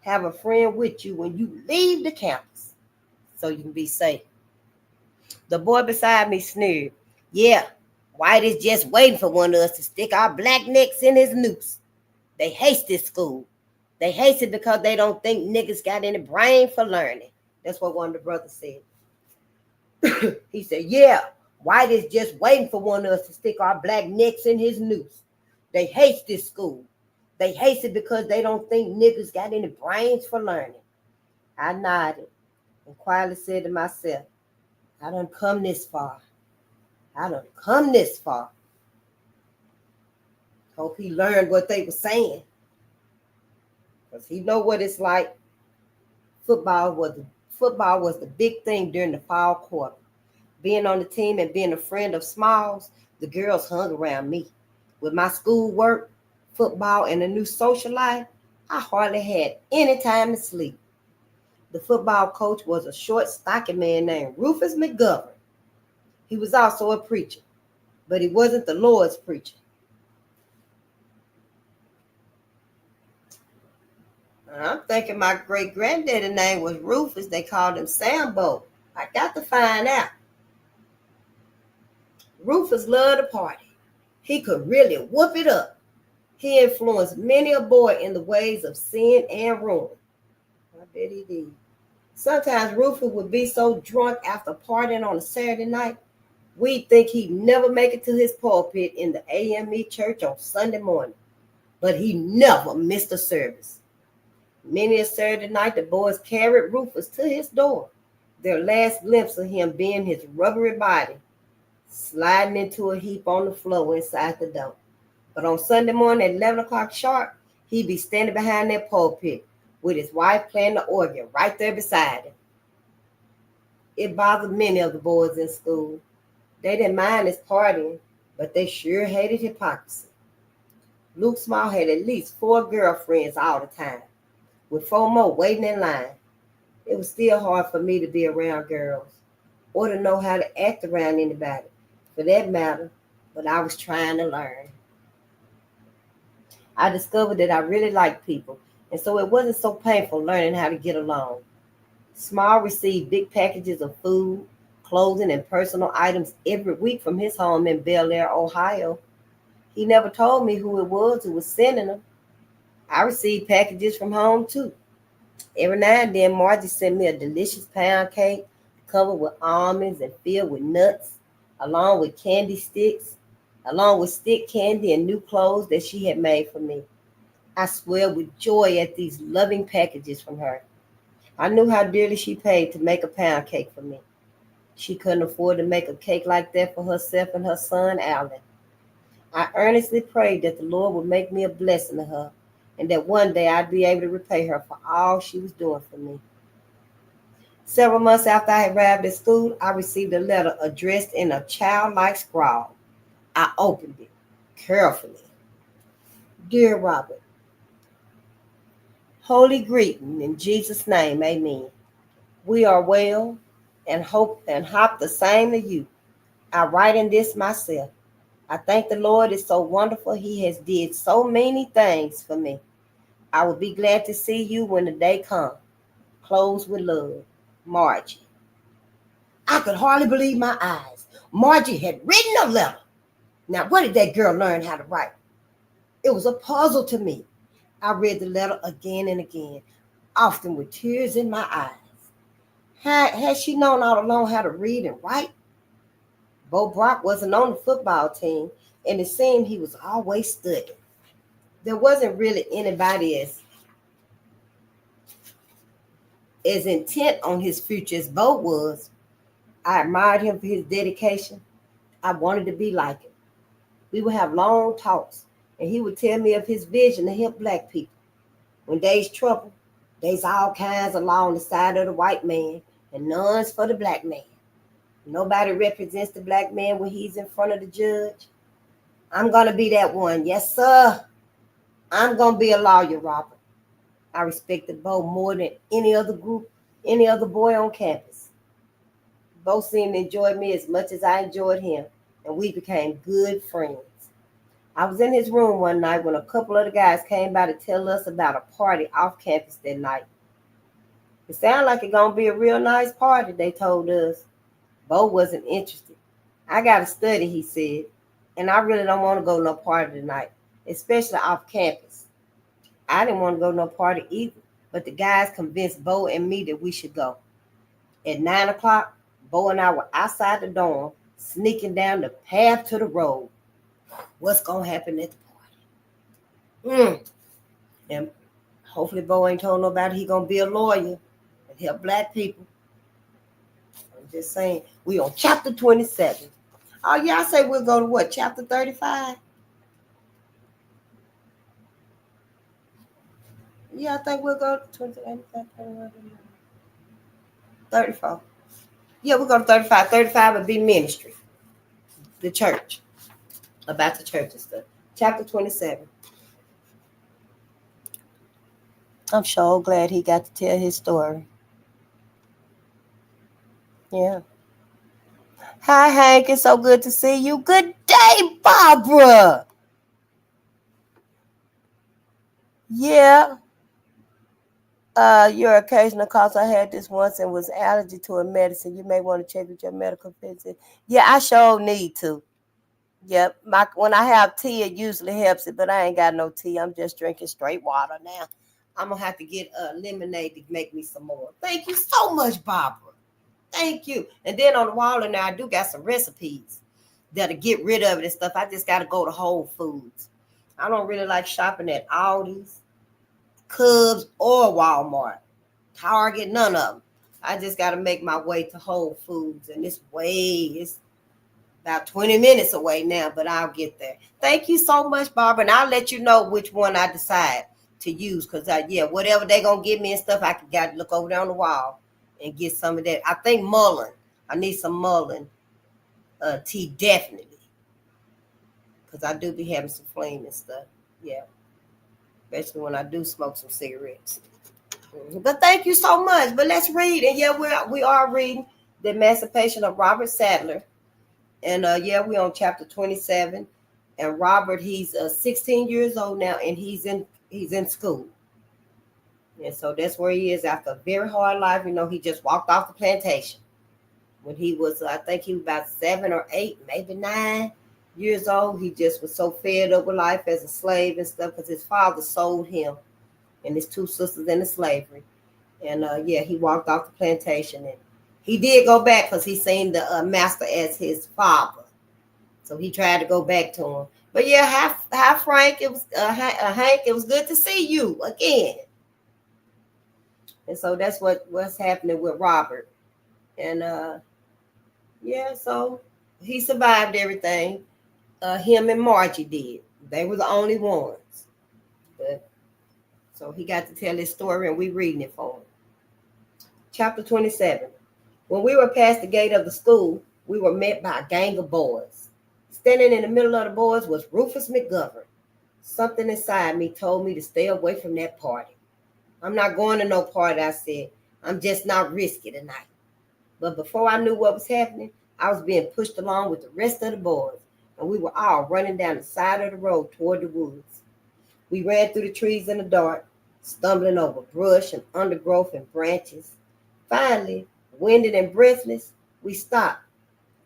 have a friend with you when you leave the campus so you can be safe. The boy beside me sneered, yeah, White is just waiting for one of us to stick our black necks in his noose. They hate this school. They hate it because they don't think niggas got any brain for learning. That's what one of the brothers said. He said, yeah, White is just waiting for one of us to stick our black necks in his noose. They hate this school. They hate it because they don't think niggas got any brains for learning. I nodded and quietly said to myself, I done come this far. I done come this far. Hope he learned what they were saying. Because he know what it's like. Football was the big thing during the fall quarter. Being on the team and being a friend of Smalls, the girls hung around me. With my schoolwork, football, and a new social life, I hardly had any time to sleep. The football coach was a short, stocky man named Rufus McGovern. He was also a preacher, but he wasn't the Lord's preacher. I'm thinking my great-granddaddy's name was Rufus. They called him Sambo. I got to find out. Rufus loved to party. He could really whoop it up. He influenced many a boy in the ways of sin and ruin. I bet he did. Sometimes Rufus would be so drunk after partying on a Saturday night, we'd think he'd never make it to his pulpit in the AME church on Sunday morning. But he never missed a service. Many a Saturday night, the boys carried Rufus to his door, their last glimpse of him being his rubbery body, sliding into a heap on the floor inside the door. But on Sunday morning at 11 o'clock sharp, he'd be standing behind that pulpit with his wife playing the organ right there beside him. It bothered many of the boys in school. They didn't mind his partying, but they sure hated hypocrisy. Luke Small had at least 4 girlfriends all the time. with 4 more waiting in line. It was still hard for me to be around girls or to know how to act around anybody, for that matter, but I was trying to learn. I discovered that I really liked people, and so it wasn't so painful learning how to get along. Small received big packages of food, clothing, and personal items every week from his home in Bel Air, Ohio. He never told me who it was who was sending them. I received packages from home too. Every now and then, Margie sent me a delicious pound cake covered with almonds and filled with nuts, along with candy sticks, along with stick candy and new clothes that she had made for me. I swelled with joy at these loving packages from her. I knew how dearly she paid to make a pound cake for me. She couldn't afford to make a cake like that for herself and her son, Alan. I earnestly prayed that the Lord would make me a blessing to her and that one day I'd be able to repay her for all she was doing for me. Several months after I arrived at school, I received a letter addressed in a childlike scrawl. I opened it carefully. Dear Robert, holy greeting in Jesus' name, amen. We are well and hope the same to you. I write in this myself. I thank the Lord is so wonderful. He has did so many things for me. I will be glad to see you when the day comes. Close with love, Margie. I could hardly believe my eyes. Margie had written a letter. Now, where did that girl learn how to write? It was a puzzle to me. I read the letter again and again, often with tears in my eyes. Had she known all along how to read and write? Bo Brock wasn't on the football team, and it seemed he was always studying. There wasn't really anybody as intent on his future as Bo was. I admired him for his dedication. I wanted to be like him. We would have long talks, and he would tell me of his vision to help black people. When there's trouble, there's all kinds along the side of the white man, and none's for the black man. Nobody represents the black man when he's in front of the judge. I'm going to be that one. Yes, sir. I'm going to be a lawyer, Robert. I respected Bo more than any other group, any other boy on campus. Bo seemed to enjoy me as much as I enjoyed him, and we became good friends. I was in his room one night when a couple of the guys came by to tell us about a party off campus that night. It sounded like it's going to be a real nice party, they told us. Bo wasn't interested. I got to study, he said, and I really don't want to go to no party tonight, especially off campus. I didn't want to go to no party either, but the guys convinced Bo and me that we should go. At 9 o'clock, Bo and I were outside the dorm, sneaking down the path to the road. What's going to happen at the party? And hopefully Bo ain't told nobody he going to be a lawyer and help black people. I'm just saying, we on chapter 27. Oh, yeah, I say we'll go to what, chapter 35? Yeah, I think we'll go to 34. Yeah, we'll go to 35. 35 would be ministry, the church, about the church and stuff. Chapter 27. I'm so glad he got to tell his story. Yeah. Hi, Hank. It's so good to see you. Good day, Barbara. Yeah. Your occasional calls. I had this once and was allergy to a medicine. You may want to check with your medical visit. Yeah, I sure need to. Yep. When I have tea, it usually helps it, but I ain't got no tea. I'm just drinking straight water now. I'm gonna have to get lemonade to make me some more. Thank you so much, Barbara. Thank you. And then on the wall in there, I do got some recipes that'll get rid of it and stuff. I just got to go to Whole Foods. I don't really like shopping at Aldi's, Cubs, or Walmart, Target, none of them. I just got to make my way to Whole Foods, and it's about 20 minutes away now, but I'll get there. Thank you so much, Barbara, and I'll let you know which one I decide to use because, whatever they're going to give me and stuff, I got to look over there on the wall and get some of that. I think mullein. I need some mullein tea, definitely, because I do be having some flame and stuff. Yeah, especially when I do smoke some cigarettes. But thank you so much. But let's read. And yeah, we are reading the Emancipation of Robert Sadler. And yeah, we're on chapter 27. And Robert, he's 16 years old now, and he's in school. And so that's where he is after a very hard life. He just walked off the plantation when he was, I think he was about 7 or 8, maybe 9 years old. He just was so fed up with life as a slave and stuff because his father sold him and his two sisters into slavery. And yeah, he walked off the plantation, and he did go back because he seen the master as his father. So he tried to go back to him. But yeah, hi Frank. It was Hank. It was good to see you again. And so that's what's happening with Robert. And yeah, so he survived everything. Him and Margie did. They were the only ones. But so he got to tell his story, and we reading it for him. Chapter 27. When we were past the gate of the school, we were met by a gang of boys. Standing in the middle of the boys was Rufus McGovern. Something inside me told me to stay away from that party. I'm not going to no party, I said. I'm just not risky tonight. But before I knew what was happening, I was being pushed along with the rest of the boys, and we were all running down the side of the road toward the woods. We ran through the trees in the dark, stumbling over brush and undergrowth and branches. Finally, winded and breathless, we stopped,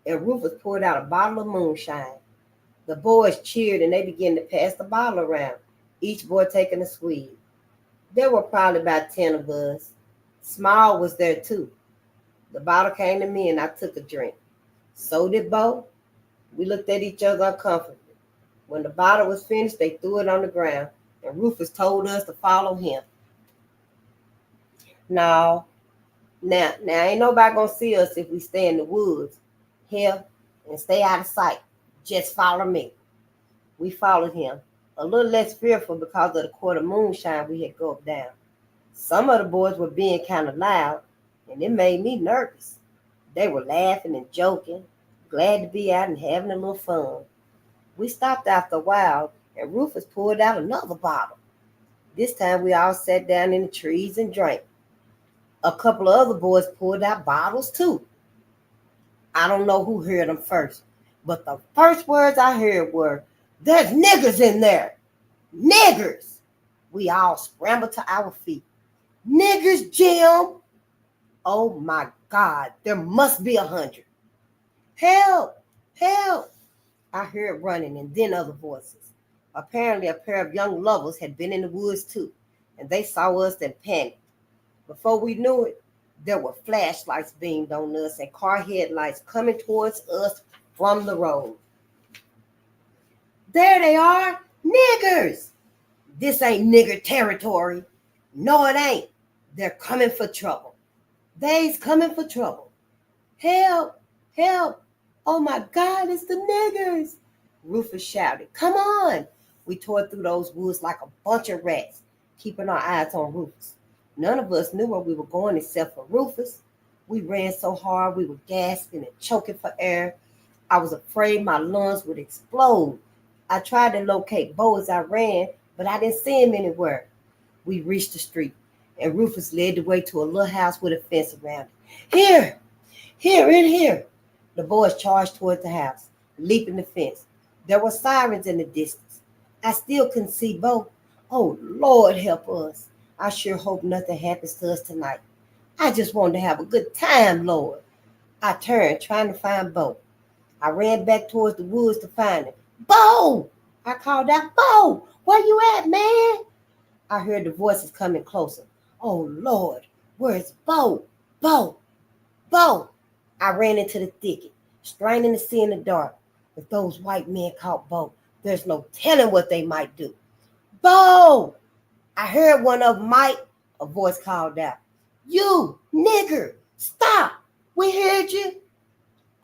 and Rufus poured out a bottle of moonshine. The boys cheered, and they began to pass the bottle around, each boy taking a swig. There were probably about 10 of us. Small was there too. The bottle came to me, and I took a drink. So did Bo. We looked at each other uncomfortably. When the bottle was finished, they threw it on the ground, and Rufus told us to follow him. Now ain't nobody gonna see us if we stay in the woods here and stay out of sight. Just follow me. We followed him, a little less fearful because of the quart of moonshine we had gulped down. Some of the boys were being kind of loud, and it made me nervous. They were laughing and joking, glad to be out and having a little fun. We stopped after a while, and Rufus pulled out another bottle. This time we all sat down in the trees and drank. A couple of other boys pulled out bottles too. I don't know who heard them first, but the first words I heard were, "There's niggers in there! Niggers!" We all scrambled to our feet. "Niggers, Jim!" Oh my God, there must be 100. "Help! Help!" I heard running, and then other voices. Apparently, a pair of young lovers had been in the woods too, and they saw us and panicked. Before we knew it, there were flashlights beamed on us and car headlights coming towards us from the road. "There they are! Niggers!" "This ain't nigger territory." "No, it ain't. They're coming for trouble." "They's coming for trouble." "Help! Help! Oh my God, it's the niggers!" Rufus shouted. "Come on!" We tore through those woods like a bunch of rats, keeping our eyes on Rufus. None of us knew where we were going except for Rufus. We ran so hard we were gasping and choking for air. I was afraid my lungs would explode. I tried to locate Bo as I ran, but I didn't see him anywhere. We reached the street, and Rufus led the way to a little house with a fence around it. Here, in here." The boys charged toward the house, leaping the fence. There were sirens in the distance. I still couldn't see Bo. Oh, Lord, help us. I sure hope nothing happens to us tonight. I just wanted to have a good time, Lord. I turned, trying to find Bo. I ran back towards the woods to find him. "Bo!" I called out. "Bo, where you at, man?" I heard the voices coming closer. Oh, Lord, where's Bo? Bo! Bo! I ran into the thicket, straining to see in the dark. If those white men caught Bo, there's no telling what they might do. "Bo!" I heard one of them might, a voice called out. "You, nigger, stop! We heard you."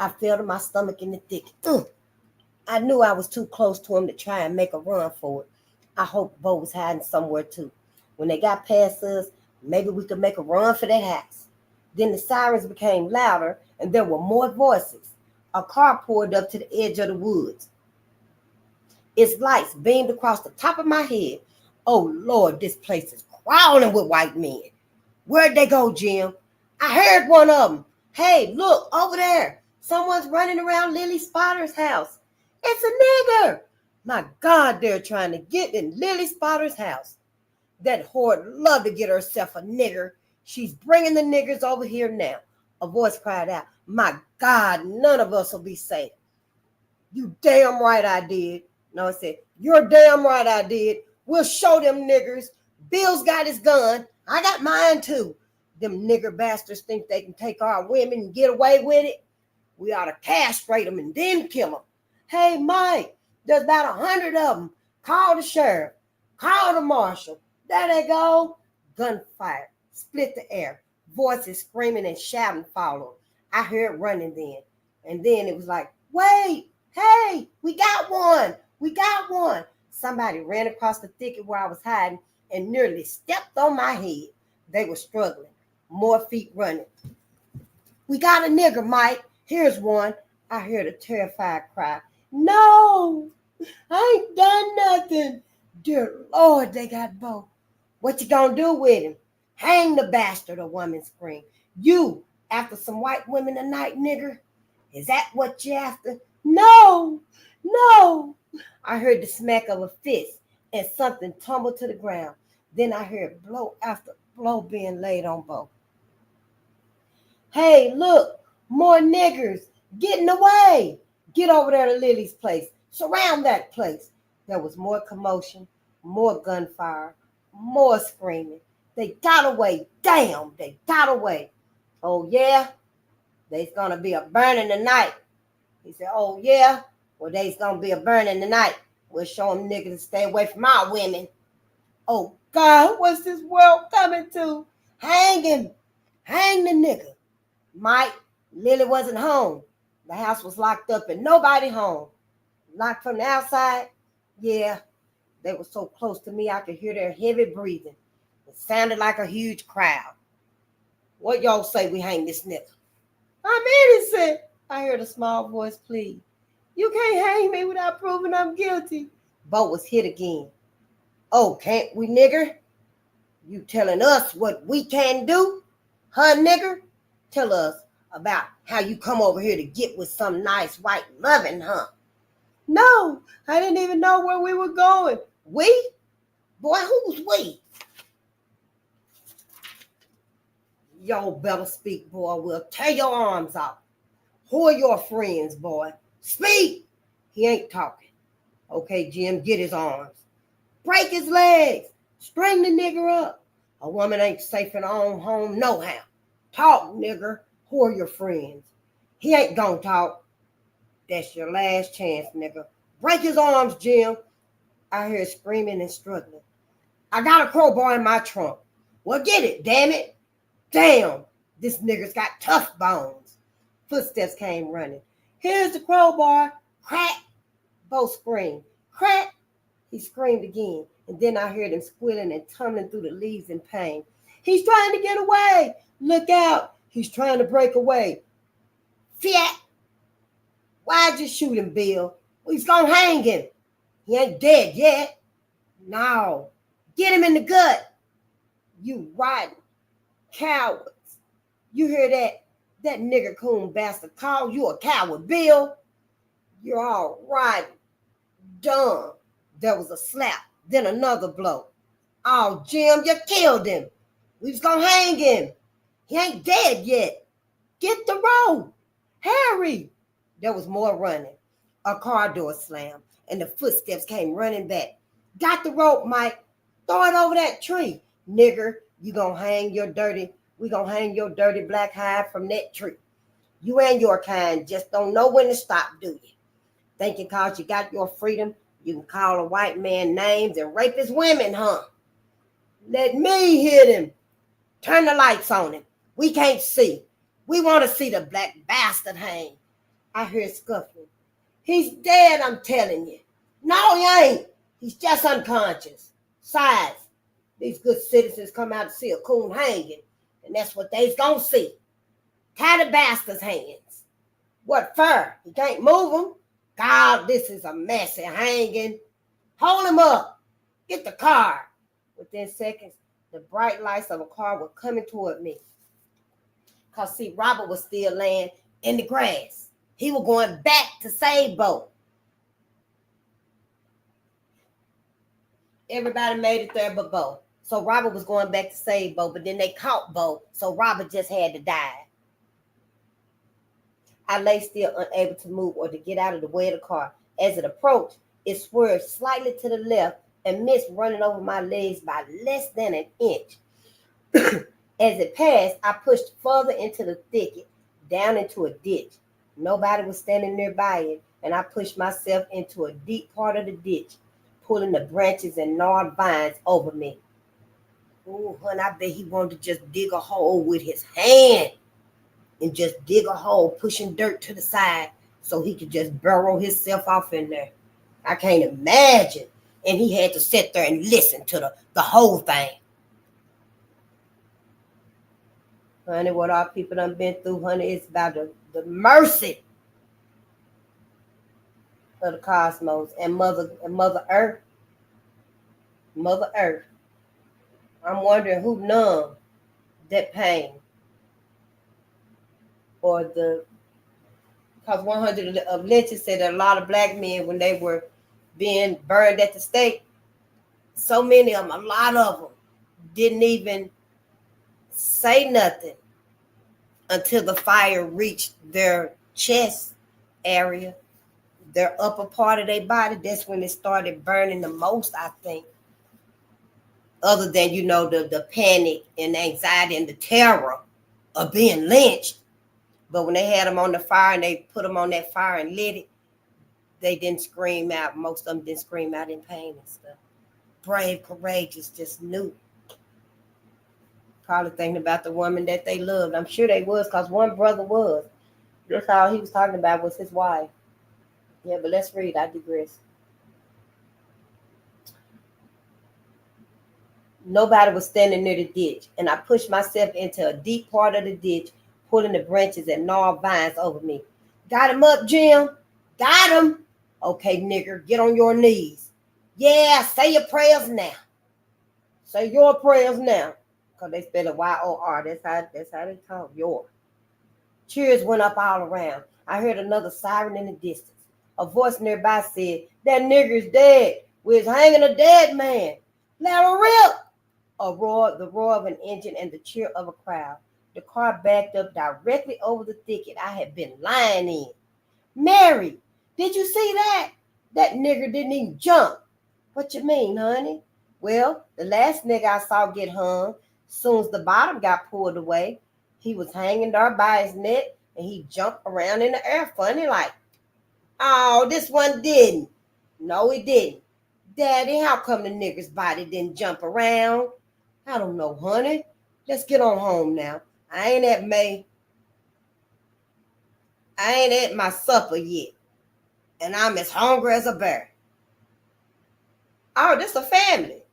I fell to my stomach in the thicket. Ugh. I knew I was too close to him to try and make a run for it. I hoped Bo was hiding somewhere too. When they got past us, maybe we could make a run for that house. Then the sirens became louder, and there were more voices. A car pulled up to the edge of the woods. Its lights beamed across the top of my head. Oh, Lord, this place is crawling with white men. Where'd they go, Jim? I heard one of them. Hey, look, over there. Someone's running around Lily Spotter's house. It's a nigger. My God, they're trying to get in Lily Spotter's house. That whore'd love to get herself a nigger. She's bringing the niggers over here now. A voice cried out, my God, none of us will be safe. You damn right I did. No, it said, you're damn right I did. We'll show them niggers. Bill's got his gun. I got mine too. Them nigger bastards think they can take our women and get away with it. We ought to castrate them and then kill them. Hey, Mike, there's about 100 of them. Call the sheriff. Call the marshal. There they go. Gunfire. Split the air. Voices screaming and shouting followed. I heard running then. And then it was like, wait, hey, we got one. We got one. Somebody ran across the thicket where I was hiding and nearly stepped on my head. They were struggling. More feet running. We got a nigger, Mike. Here's one. I heard a terrified cry. No, I ain't done nothing. Dear Lord, they got both. What you gonna do with him? Hang the bastard, a woman screamed. You after some white women tonight, nigger? Is that what you after? No, no. I heard the smack of a fist and something tumbled to the ground. Then I heard blow after blow being laid on both. Hey, look, more niggers getting away. Get over there to Lily's place. Surround that place. There was more commotion, more gunfire, more screaming. They got away. Damn, they got away. Oh, yeah? There's going to be a burning tonight. He said, oh, yeah? Well, there's going to be a burning tonight. We'll show them niggas to stay away from our women. Oh, God, what's this world coming to? Hang him. Hang the nigga. Mike, Lily wasn't home. The house was locked up and nobody home. Locked from the outside? Yeah. They were so close to me I could hear their heavy breathing. It sounded like a huge crowd. What y'all say we hang this nigga? I'm innocent. I heard a small voice plead. You can't hang me without proving I'm guilty. Bo was hit again. Oh, can't we, nigger? You telling us what we can do? Huh, nigger? Tell us about how you come over here to get with some nice white loving, huh? No, I didn't even know where we were going. We? Boy, who's we? Y'all better speak, boy. We'll tear your arms off. Who are your friends, boy? Speak! He ain't talking. Okay, Jim, get his arms. Break his legs. String the nigger up. A woman ain't safe in her own home nohow. Talk, nigger. Who are your friends? He ain't gonna talk. That's your last chance, nigger. Break his arms, Jim. I heard screaming and struggling. I got a crowbar in my trunk. Well, get it, damn it. Damn, this nigger's got tough bones. Footsteps came running. Here's the crowbar. Crack. Both screamed. Crack. He screamed again, and then I heard him squealing and tumbling through the leaves in pain. He's trying to get away. Look out. He's trying to break away. Fiat. Why'd you shoot him, Bill? He's gonna hang him. He ain't dead yet. No. Get him in the gut. You rotten cowards. You hear that? That nigger coon bastard call you a coward, Bill. You're all right. Dumb. There was a slap, then another blow. Oh, Jim, you killed him. We was gonna hang him. He ain't dead yet. Get the rope. Harry. There was more running. A car door slammed, and the footsteps came running back. Got the rope, Mike. Throw it over that tree. Nigger, we gonna hang your dirty black hide from that tree. You and your kind just don't know when to stop, do you? Thinking cause you got your freedom, you can call a white man names and rape his women, huh? Let me hit him. Turn the lights on him. We can't see. We want to see the black bastard hang. I heard scuffling. He's dead, I'm telling you. No, he ain't. He's just unconscious. Besides, these good citizens come out to see a coon hanging, and that's what they's gonna see. Tie the bastard's hands. What for? He can't move him. God, this is a messy hanging. Hold him up. Get the car. Within seconds, The bright lights of a car were coming toward me. Because, see, Robert was still laying in the grass. He was going back to save Bo. Everybody made it there but Bo. So Robert was going back to save Bo, but then they caught Bo, so Robert just had to die. I lay still, unable to move or to get out of the way of the car. As it approached, it swerved slightly to the left and missed running over my legs by less than an inch. As it passed, I pushed further into the thicket, down into a ditch. Nobody was standing nearby it, and I pushed myself into a deep part of the ditch, pulling the branches and gnarled vines over me. Oh, honey, I bet he wanted to just dig a hole with his hand and just dig a hole, pushing dirt to the side so he could just burrow himself off in there. I can't imagine. And he had to sit there and listen to the whole thing. Honey, what our people done been through, honey, it's about the mercy of the cosmos and Mother Earth. Mother Earth. I'm wondering who numbed that pain. Or because 100 of lynching said that a lot of black men, when they were being burned at the stake, so many of them, a lot of them, didn't even say nothing until the fire reached their chest area, their upper part of their body. That's when it started burning the most, I think. Other than, the panic and anxiety and the terror of being lynched. But when they had them on the fire and they put them on that fire and lit it, they didn't scream out. Most of them didn't scream out in pain and stuff. Brave, courageous, just knew. Probably thinking about the woman that they loved. I'm sure they was, because one brother was. That's all he was talking about was his wife. Yeah, but let's read. I digress. Nobody was standing near the ditch, and I pushed myself into a deep part of the ditch, pulling the branches and gnarled vines over me. Got him up, Jim? Got him? Okay, nigger, get on your knees. Yeah, say your prayers now. Say your prayers now. Because they spell a Y-O-R. That's how they talk, your. Cheers went up all around. I heard another siren in the distance. A voice nearby said, that nigger's dead. We're hanging a dead man. Let her rip. The roar of an engine and the cheer of a crowd. The car backed up directly over the thicket I had been lying in. Mary, did you see that? That nigger didn't even jump. What you mean, honey? Well, the last nigga I saw get hung, soon as the bottom got pulled away, he was hanging there by his neck and he jumped around in the air funny like, oh, this one didn't. No, he didn't. Daddy, how come the nigger's body didn't jump around? I don't know, honey. Let's get on home now. I ain't at my supper yet. And I'm as hungry as a bear. Oh, this a family.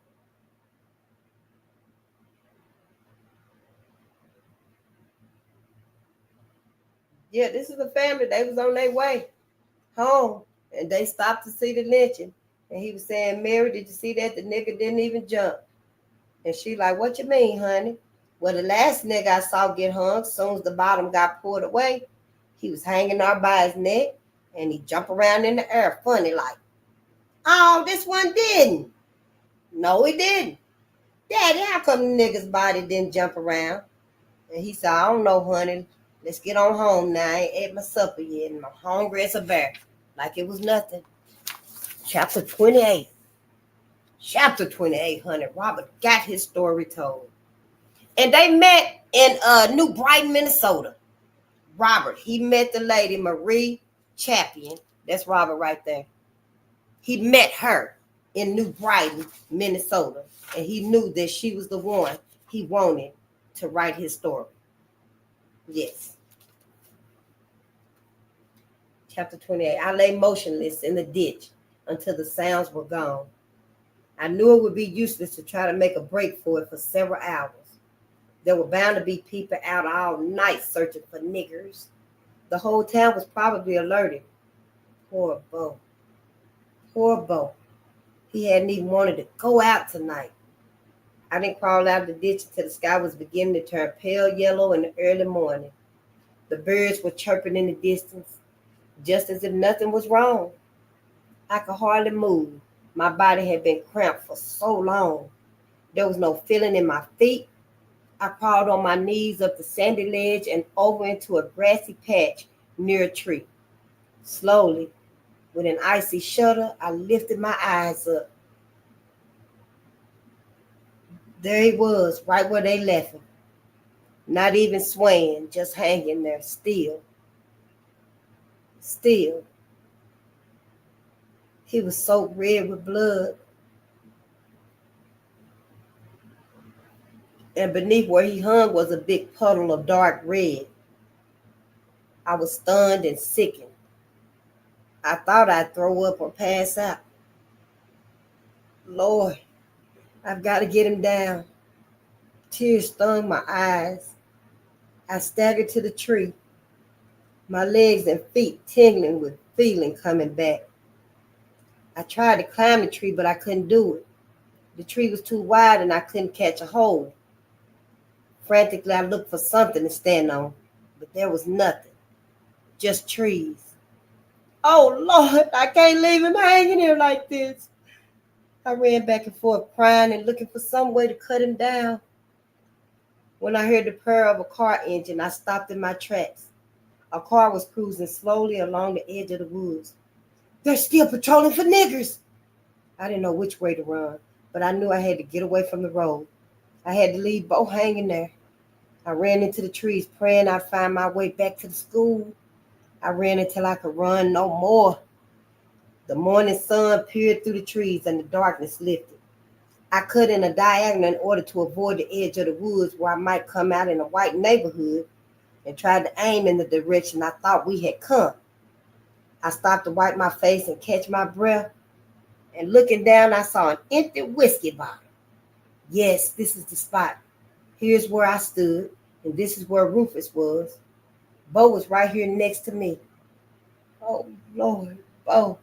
Yeah, this is a family. They was on their way home. And they stopped to see the lynching. And he was saying, Mary, did you see that? The nigga didn't even jump. And she like, what you mean, honey? Well, the last nigga I saw get hung, as soon as the bottom got pulled away, he was hanging there by his neck, and he jumped around in the air funny like, oh, this one didn't. No, he didn't. Daddy, how come the nigga's body didn't jump around? And he said, I don't know, honey. Let's get on home now. I ain't ate my supper yet, and I'm hungry as a bear. Like it was nothing. Chapter 28. Chapter 28, honey. Robert got his story told. And they met in New Brighton, Minnesota. Robert, he met the lady, Marie Champion. That's Robert right there. He met her in New Brighton, Minnesota. And he knew that she was the one he wanted to write his story. Yes. Chapter 28. I lay motionless in the ditch until the sounds were gone. I knew it would be useless to try to make a break for it for several hours. There were bound to be people out all night searching for niggers. The whole town was probably alerted. Poor Bo. Poor Bo. He hadn't even wanted to go out tonight. I didn't crawl out of the ditch until the sky was beginning to turn pale yellow in the early morning. The birds were chirping in the distance, just as if nothing was wrong. I could hardly move. My body had been cramped for so long. There was no feeling in my feet. I crawled on my knees up the sandy ledge and over into a grassy patch near a tree. Slowly, with an icy shudder, I lifted my eyes up. There he was, right where they left him. Not even swaying, just hanging there, still. Still. He was soaked red with blood. And beneath where he hung was a big puddle of dark red. I was stunned and sickened. I thought I'd throw up or pass out. Lord, I've got to get him down. Tears stung my eyes. I staggered to the tree, my legs and feet tingling with feeling coming back. I tried to climb the tree, but I couldn't do it. The tree was too wide and I couldn't catch a hold. Frantically, I looked for something to stand on, but there was nothing, just trees. Oh, Lord, I can't leave him hanging here like this. I ran back and forth, crying and looking for some way to cut him down. When I heard the purr of a car engine, I stopped in my tracks. A car was cruising slowly along the edge of the woods. They're still patrolling for niggers. I didn't know which way to run, but I knew I had to get away from the road. I had to leave Bo hanging there. I ran into the trees, praying I'd find my way back to the school. I ran until I could run no more. The morning sun peered through the trees and the darkness lifted. I cut in a diagonal in order to avoid the edge of the woods where I might come out in a white neighborhood, and tried to aim in the direction I thought we had come. I stopped to wipe my face and catch my breath, and looking down, I saw an empty whiskey bottle. Yes, this is the spot. Here's where I stood, and this is where Rufus was. Bo was right here next to me. Oh, Lord, Bo.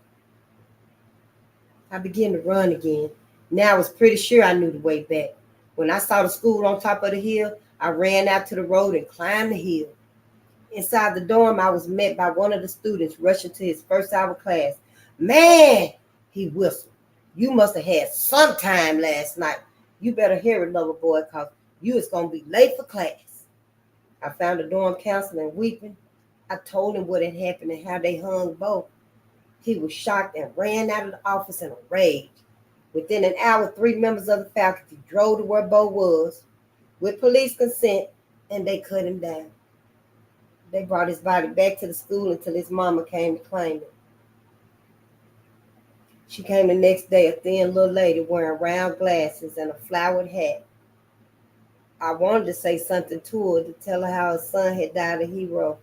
I began to run again. Now I was pretty sure I knew the way back. When I saw the school on top of the hill, I ran out to the road and climbed the hill. Inside the dorm, I was met by one of the students rushing to his first hour class. Man, he whistled. You must have had some time last night. You better hear it, lover boy, because you is going to be late for class. I found the dorm counselor and weeping. I told him what had happened and how they hung Bo. He was shocked and ran out of the office in a rage. Within an hour, 3 members of the faculty drove to where Bo was with police consent, and they cut him down. They brought his body back to the school until his mama came to claim it. She came the next day, a thin little lady wearing round glasses and a flowered hat. I wanted to say something to her, to tell her how her son had died a hero.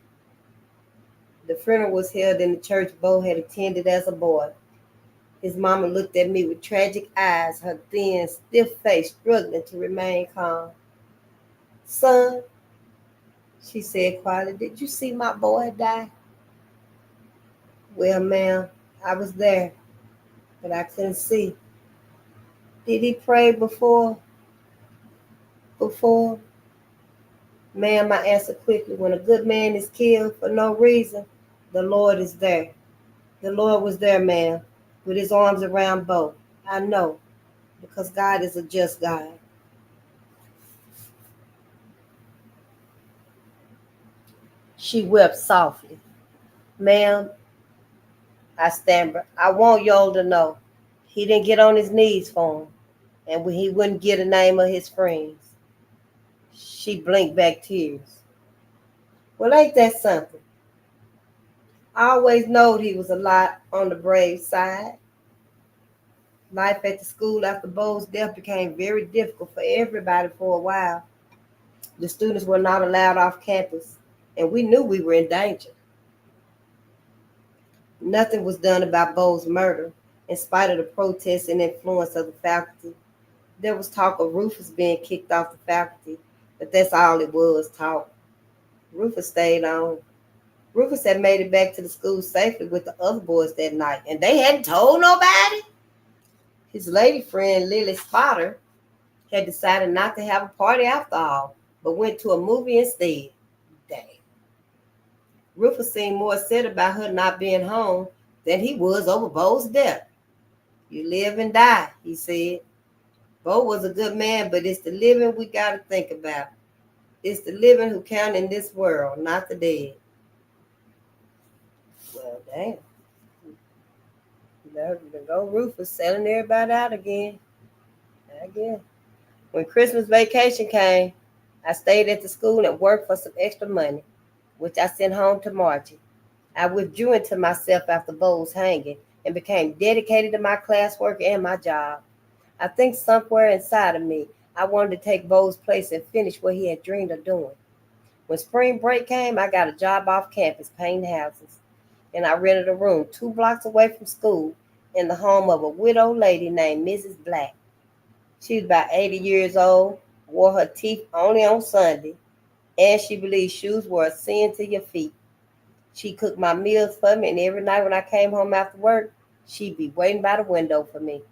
The funeral was held in the church Bo had attended as a boy. His mama looked at me with tragic eyes, her thin, stiff face struggling to remain calm. Son, she said quietly, did you see my boy die? Well, ma'am, I was there, but I couldn't see. Did he pray before? Ma'am, I answered quickly, when a good man is killed for no reason, the Lord is there. The Lord was there, ma'am, with his arms around Bo. I know, because God is a just God. She wept softly. Ma'am, I stammered, I want y'all to know he didn't get on his knees for him, and he wouldn't get the name of his friends. She blinked back tears. Well, ain't that something? I always knowed he was a lot on the brave side. Life at the school after Bo's death became very difficult for everybody for a while. The students were not allowed off campus, and we knew we were in danger. Nothing was done about Bo's murder, in spite of the protests and influence of the faculty. There was talk of Rufus being kicked off the faculty, but that's all it was, talk. Rufus stayed on. Rufus had made it back to the school safely with the other boys that night, and they hadn't told nobody. His lady friend, Lily Spotter, had decided not to have a party after all, but went to a movie instead. Dang. Rufus seemed more upset about her not being home than he was over Bo's death. You live and die, he said. Bo was a good man, but it's the living we got to think about. It's the living who count in this world, not the dead. Well, damn. There go Rufus selling everybody out again. I guess. When Christmas vacation came, I stayed at the school and worked for some extra money, which I sent home to Margie. I withdrew into myself after Bo's hanging and became dedicated to my classwork and my job. I think somewhere inside of me, I wanted to take Bo's place and finish what he had dreamed of doing. When spring break came, I got a job off campus painting houses, and I rented a room 2 blocks away from school in the home of a widowed lady named Mrs. Black. She was about 80 years old, wore her teeth only on Sunday, and she believed shoes were a sin to your feet. She cooked my meals for me, and every night when I came home after work, she'd be waiting by the window for me.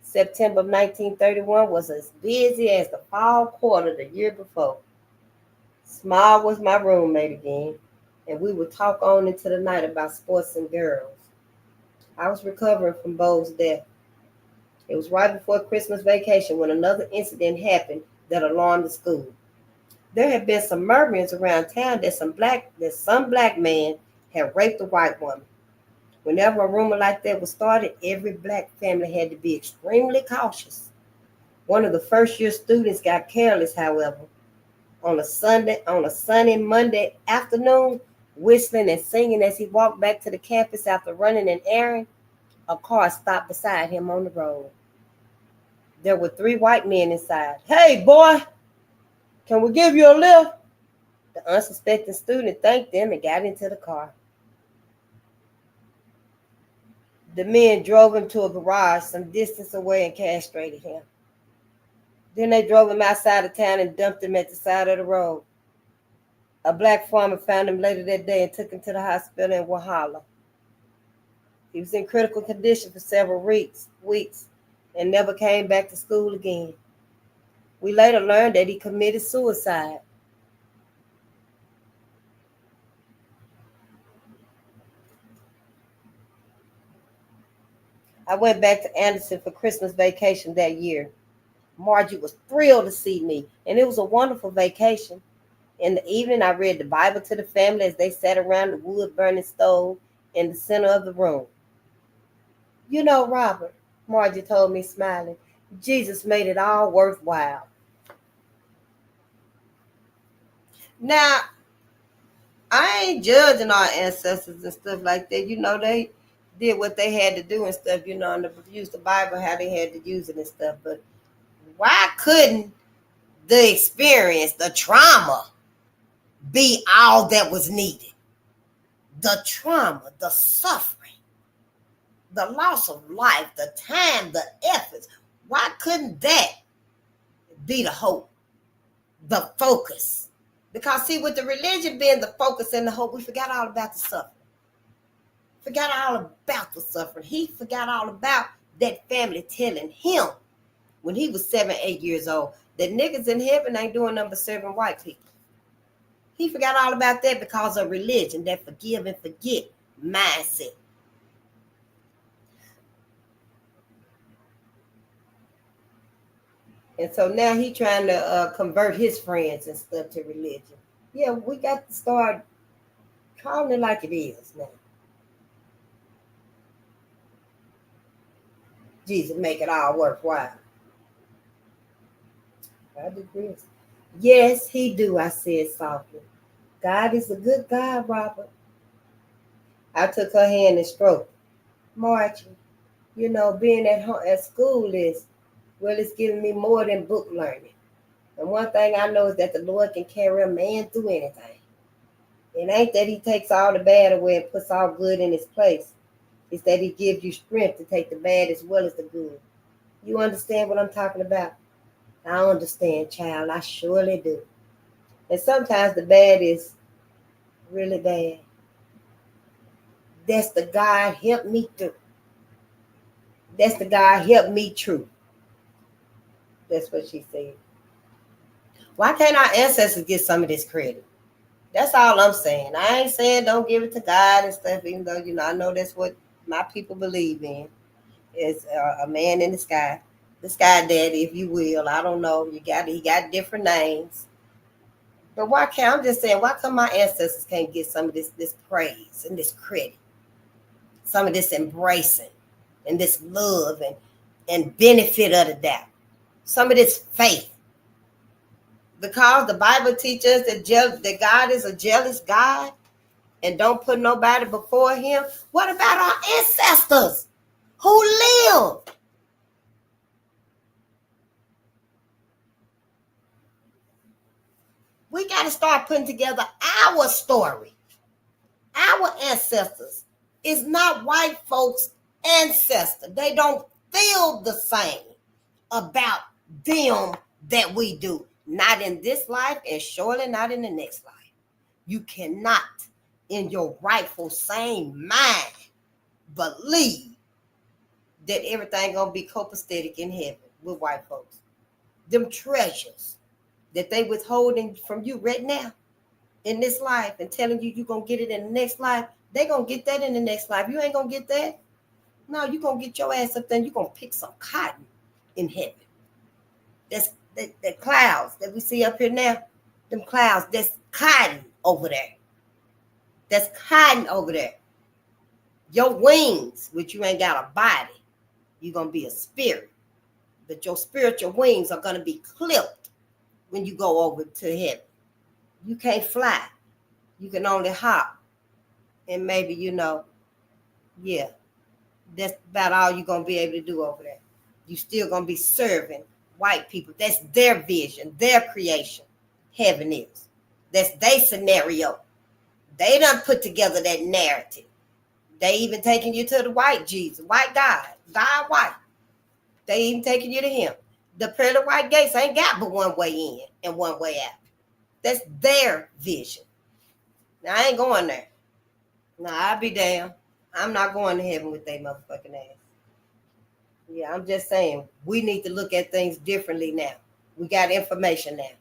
September of 1931 was as busy as the fall quarter the year before. Small was my roommate again, and we would talk on into the night about sports and girls. I was recovering from Bo's death. It was right before Christmas vacation when another incident happened that alarmed the school. There had been some murmurings around town that some black man had raped a white woman. Whenever a rumor like that was started, every black family had to be extremely cautious. One of the first year students got careless, however. On a sunny Monday afternoon, whistling and singing as he walked back to the campus after running an errand, a car stopped beside him on the road. There were 3 white men inside. "Hey, boy, can we give you a lift?" The unsuspecting student thanked them and got into the car. The men drove him to a garage some distance away and castrated him. Then they drove him outside of town and dumped him at the side of the road. A black farmer found him later that day and took him to the hospital in Walhalla. He was in critical condition for several weeks and never came back to school again. We later learned that he committed suicide. I went back to Anderson for Christmas vacation that year. Margie was thrilled to see me, and it was a wonderful vacation. In the evening, I read the Bible to the family as they sat around the wood-burning stove in the center of the room. "You know, Robert," Margie told me, smiling, "Jesus made it all worthwhile." Now, I ain't judging our ancestors and stuff like that. They did what they had to do and stuff, and use the Bible how they had to use it and stuff. But why couldn't the experience, the trauma, be all that was needed? The trauma, the suffering, the loss of life, the time, the efforts. Why couldn't that be the hope, the focus? Because see, with the religion being the focus and the hope, we forgot all about the suffering. Forgot all about the suffering. He forgot all about that family telling him when he was 7, 8 years old that niggas in heaven ain't doing nothing but serving white people. He forgot all about that because of religion, that forgive and forget mindset. And so now he trying to convert his friends and stuff to religion. Yeah, we got to start calling it like it is now. Jesus make it all worthwhile. I agree. Yes, he do, I said softly. God is a good God, Robert. I took her hand and stroked it. Margie, being at home at school is, well, it's giving me more than book learning. And one thing I know is that the Lord can carry a man through anything. It ain't that he takes all the bad away and puts all good in his place. It's that he gives you strength to take the bad as well as the good. You understand what I'm talking about? I understand, child. I surely do. And sometimes the bad is really bad. That's the God help me through. That's the God help me through. That's what she said. Why can't our ancestors get some of this credit? That's all I'm saying. I ain't saying don't give it to God and stuff, even though, I know that's what my people believe in. Is a man in the sky daddy, if you will. I don't know. He got different names. But why can't I'm just saying, why come my ancestors can't get some of this praise and this credit, some of this embracing and this love and benefit of the doubt, some of this faith? Because the Bible teaches us that God is a jealous God and don't put nobody before him. What about our ancestors who lived? We got to start putting together our story. Our ancestors is not white folks' ancestor. They don't feel the same about them that we do. Not in this life and surely not in the next life. You cannot, in your rightful same mind, believe that everything gonna be copacetic in heaven with white folks. Them treasures that they withholding from you right now in this life and telling you gonna get it in the next life, they gonna get that in the next life. You ain't gonna get that. No, you gonna get your ass up there and you gonna pick some cotton in heaven. That's the clouds that we see up here now. Them clouds, that's cotton over there. That's cotton over there. Your wings, which you ain't got a body, you're gonna be a spirit. But your spiritual wings are gonna be clipped when you go over to heaven. You can't fly. You can only hop. And maybe, yeah, that's about all you're going to be able to do over there. You still going to be serving white people. That's their vision, their creation. Heaven is. That's their scenario. They done put together that narrative. They even taking you to the white Jesus, white God, God white. They even taking you to him. The pearly white gates ain't got but one way in and one way out. That's their vision. Now, I ain't going there. No, I'll be damned. I'm not going to heaven with they motherfucking ass. Yeah, I'm just saying, we need to look at things differently now. We got information now.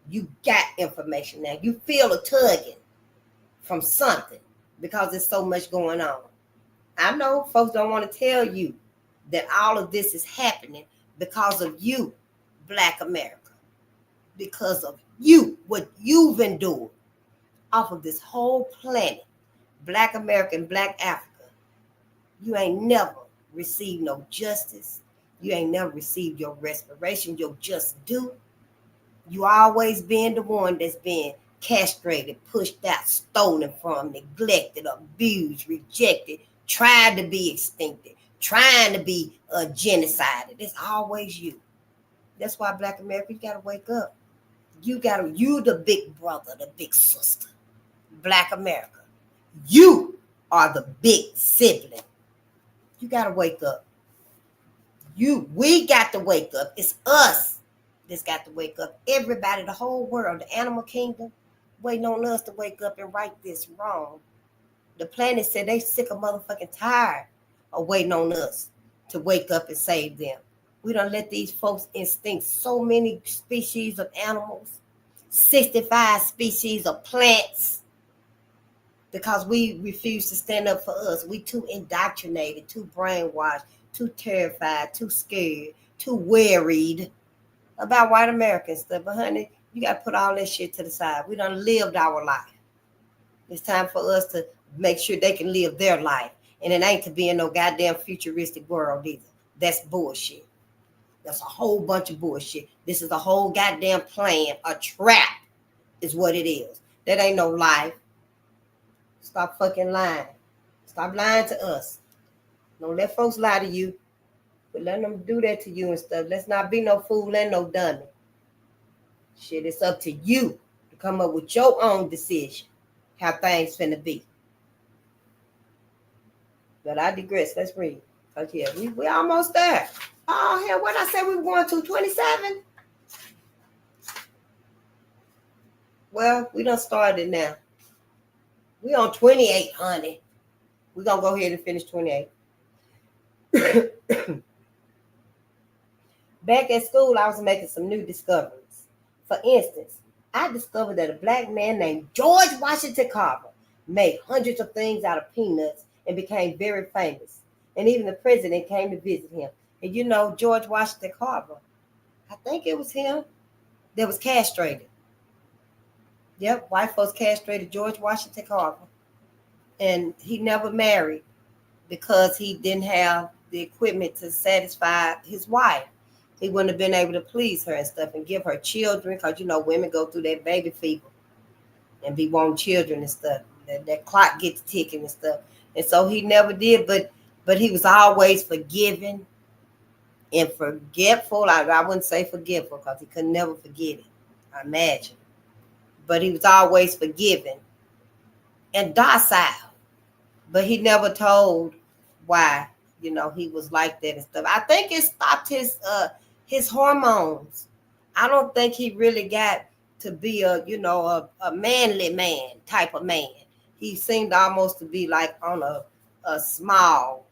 You got information now. You feel a tugging from something because there's so much going on. I know folks don't want to tell you that all of this is happening because of you, Black America. Because of you, what you've endured off of this whole planet, Black America and Black Africa. You ain't never received no justice. You ain't never received your respiration, your just due. You always been the one that's been castrated, pushed out, stolen from, neglected, abused, rejected, tried to be extincted, trying to be genocided. It's always you. That's why Black America, you gotta wake up. You the big brother, the big sister. Black America. You are the big sibling. You gotta wake up. We got to wake up. It's us that's got to wake up. Everybody, the whole world, the animal kingdom, waiting on us to wake up and right this wrong. The planet said they sick of motherfucking tired of waiting on us to wake up and save them. We done let these folks extinct so many species of animals, 65 species of plants, because we refuse to stand up for us. We too indoctrinated, too brainwashed, too terrified, too scared, too worried about white American stuff. But honey, you got to put all that shit to the side. We done lived our life. It's time for us to make sure they can live their life. And it ain't to be in no goddamn futuristic world either. That's bullshit. That's a whole bunch of bullshit. This is a whole goddamn plan, a trap is what it is. That ain't no life. Stop fucking lying. Stop lying to us. Don't let folks lie to you. But let them do that to you and stuff. Let's not be no fool and no dummy. Shit, it's up to you to come up with your own decision how things finna be. But I digress. Let's read. Because yeah, we almost there. Oh, hell, what I said we were going to, 27? Well, we done started now. We on 28, honey. We're going to go ahead and finish 28. Back at school, I was making some new discoveries. For instance, I discovered that a black man named George Washington Carver made hundreds of things out of peanuts and became very famous. And even the president came to visit him. And you know, George Washington Carver, I think it was him that was castrated. Yep, white folks castrated George Washington Carver. And he never married because he didn't have the equipment to satisfy his wife. He wouldn't have been able to please her and stuff and give her children because, you know, women go through that baby fever and be wanting children and stuff. That clock gets ticking and stuff. And so he never did, but he was always forgiving and forgetful. I wouldn't say forgetful because he could never forget it, I imagine. But he was always forgiving and docile. But he never told why, you know, he was like that and stuff. I think it stopped his hormones. I don't think he really got to be a manly man type of man. He seemed almost to be like on a small,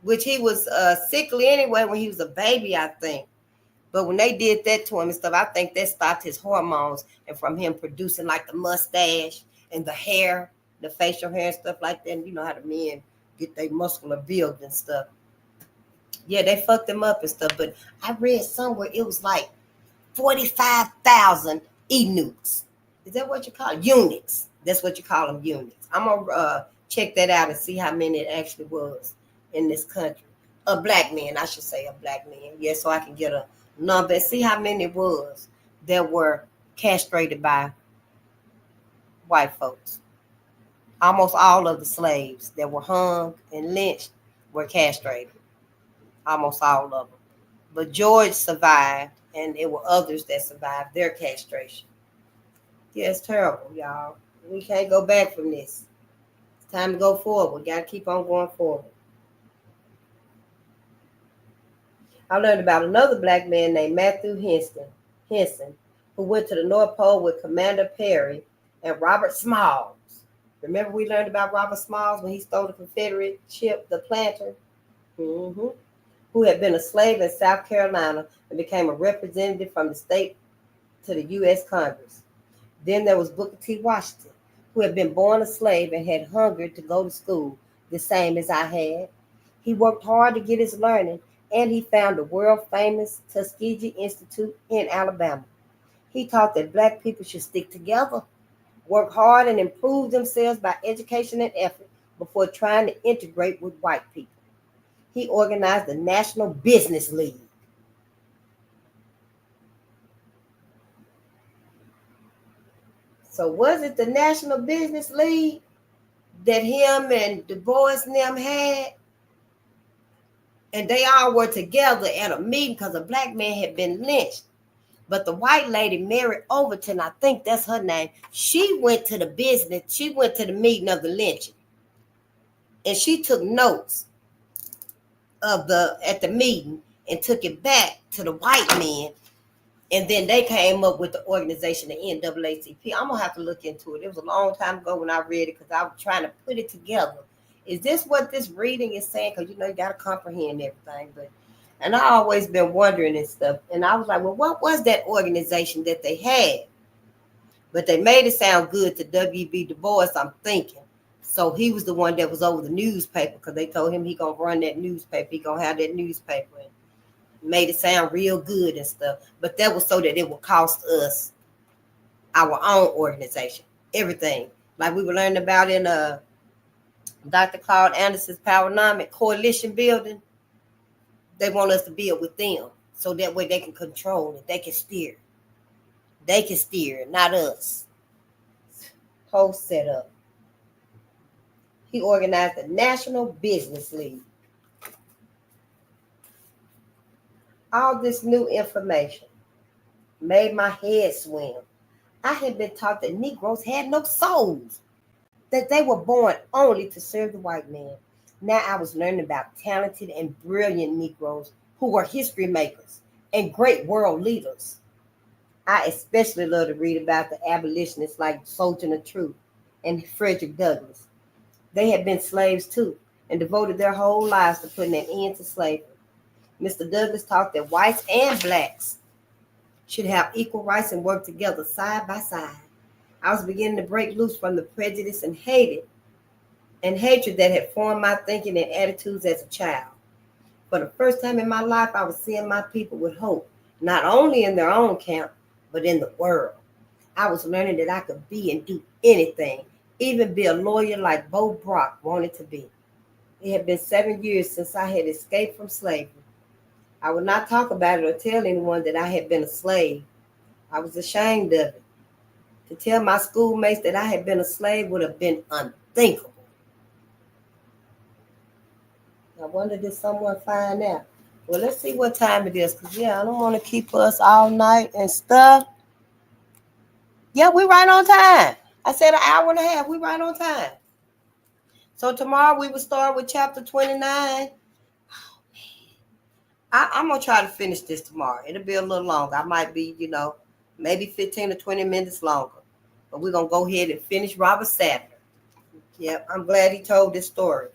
which he was sickly anyway when he was a baby, I think. But when they did that to him and stuff, I think that stopped his hormones and from him producing like the mustache and the hair, the facial hair and stuff like that. And you know how the men get their muscular build and stuff. Yeah, they fucked him up and stuff. But I read somewhere it was like 45,000 eunuchs. Is that what you call it? Eunuchs. That's what you call them, eunuchs. I'm going to check that out and see how many it actually was in this country. A black man, I should say a black man. Yeah, so I can get a number and see how many it was that were castrated by white folks. Almost all of the slaves that were hung and lynched were castrated. Almost all of them. But George survived, and there were others that survived their castration. Yeah, it's terrible, y'all. We can't go back from this. It's time to go forward. We got to keep on going forward. I learned about another black man named Matthew Henson, who went to the North Pole with Commander Perry and Robert Smalls. Remember we learned about Robert Smalls when he stole the Confederate ship, the Planter? Mm-hmm. Who had been a slave in South Carolina and became a representative from the state to the U.S. Congress. Then there was Booker T. Washington, who had been born a slave and had hungered to go to school, the same as I had. He worked hard to get his learning, and he found the world-famous Tuskegee Institute in Alabama. He taught that black people should stick together, work hard, and improve themselves by education and effort before trying to integrate with white people. He organized the National Business League. So was it the National Business League that him and Du Bois and them had? And they all were together at a meeting because a black man had been lynched. But the white lady, Mary Overton, I think that's her name, she went to the meeting of the lynching. And she took notes at the meeting and took it back to the white men. And then they came up with the organization, the NAACP. I'm going to have to look into it. It was a long time ago when I read it because I was trying to put it together. Is this what this reading is saying? Because, you know, you got to comprehend everything. And I always been wondering and stuff. And I was like, well, what was that organization that they had? But they made it sound good to W.B. Du Bois, I'm thinking. So he was the one that was over the newspaper because they told him he going to run that newspaper. He going to have that newspaper. And made it sound real good and stuff. But that was so that it would cost us our own organization. Everything. Like we were learning about in Dr. Claude Anderson's Powernomic Coalition building. They want us to build with them. So that way they can control it. They can steer. They can steer, not us. Whole setup. He organized the National Business League. All this new information made my head swim. I had been taught that Negroes had no souls, that they were born only to serve the white man. Now I was learning about talented and brilliant Negroes who were history makers and great world leaders. I especially love to read about the abolitionists like Sojourner Truth and Frederick Douglass. They had been slaves too and devoted their whole lives to putting an end to slavery. Mr. Douglas taught that whites and blacks should have equal rights and work together side by side. I was beginning to break loose from the prejudice and hatred that had formed my thinking and attitudes as a child. For the first time in my life, I was seeing my people with hope, not only in their own camp, but in the world. I was learning that I could be and do anything, even be a lawyer like Bo Brock wanted to be. It had been 7 years since I had escaped from slavery. I would not talk about it or tell anyone that I had been a slave. I was ashamed of it. To tell my schoolmates that I had been a slave would have been unthinkable. I wonder did someone find out? Well, let's see what time it is, because, I don't want to keep us all night and stuff. Yeah, we right on time. I said an hour and a half. We right on time. So tomorrow we will start with chapter 29. I'm going to try to finish this tomorrow. It'll be a little longer. I might be, maybe 15 or 20 minutes longer. But we're going to go ahead and finish Robert Sadler. Yep, I'm glad he told this story.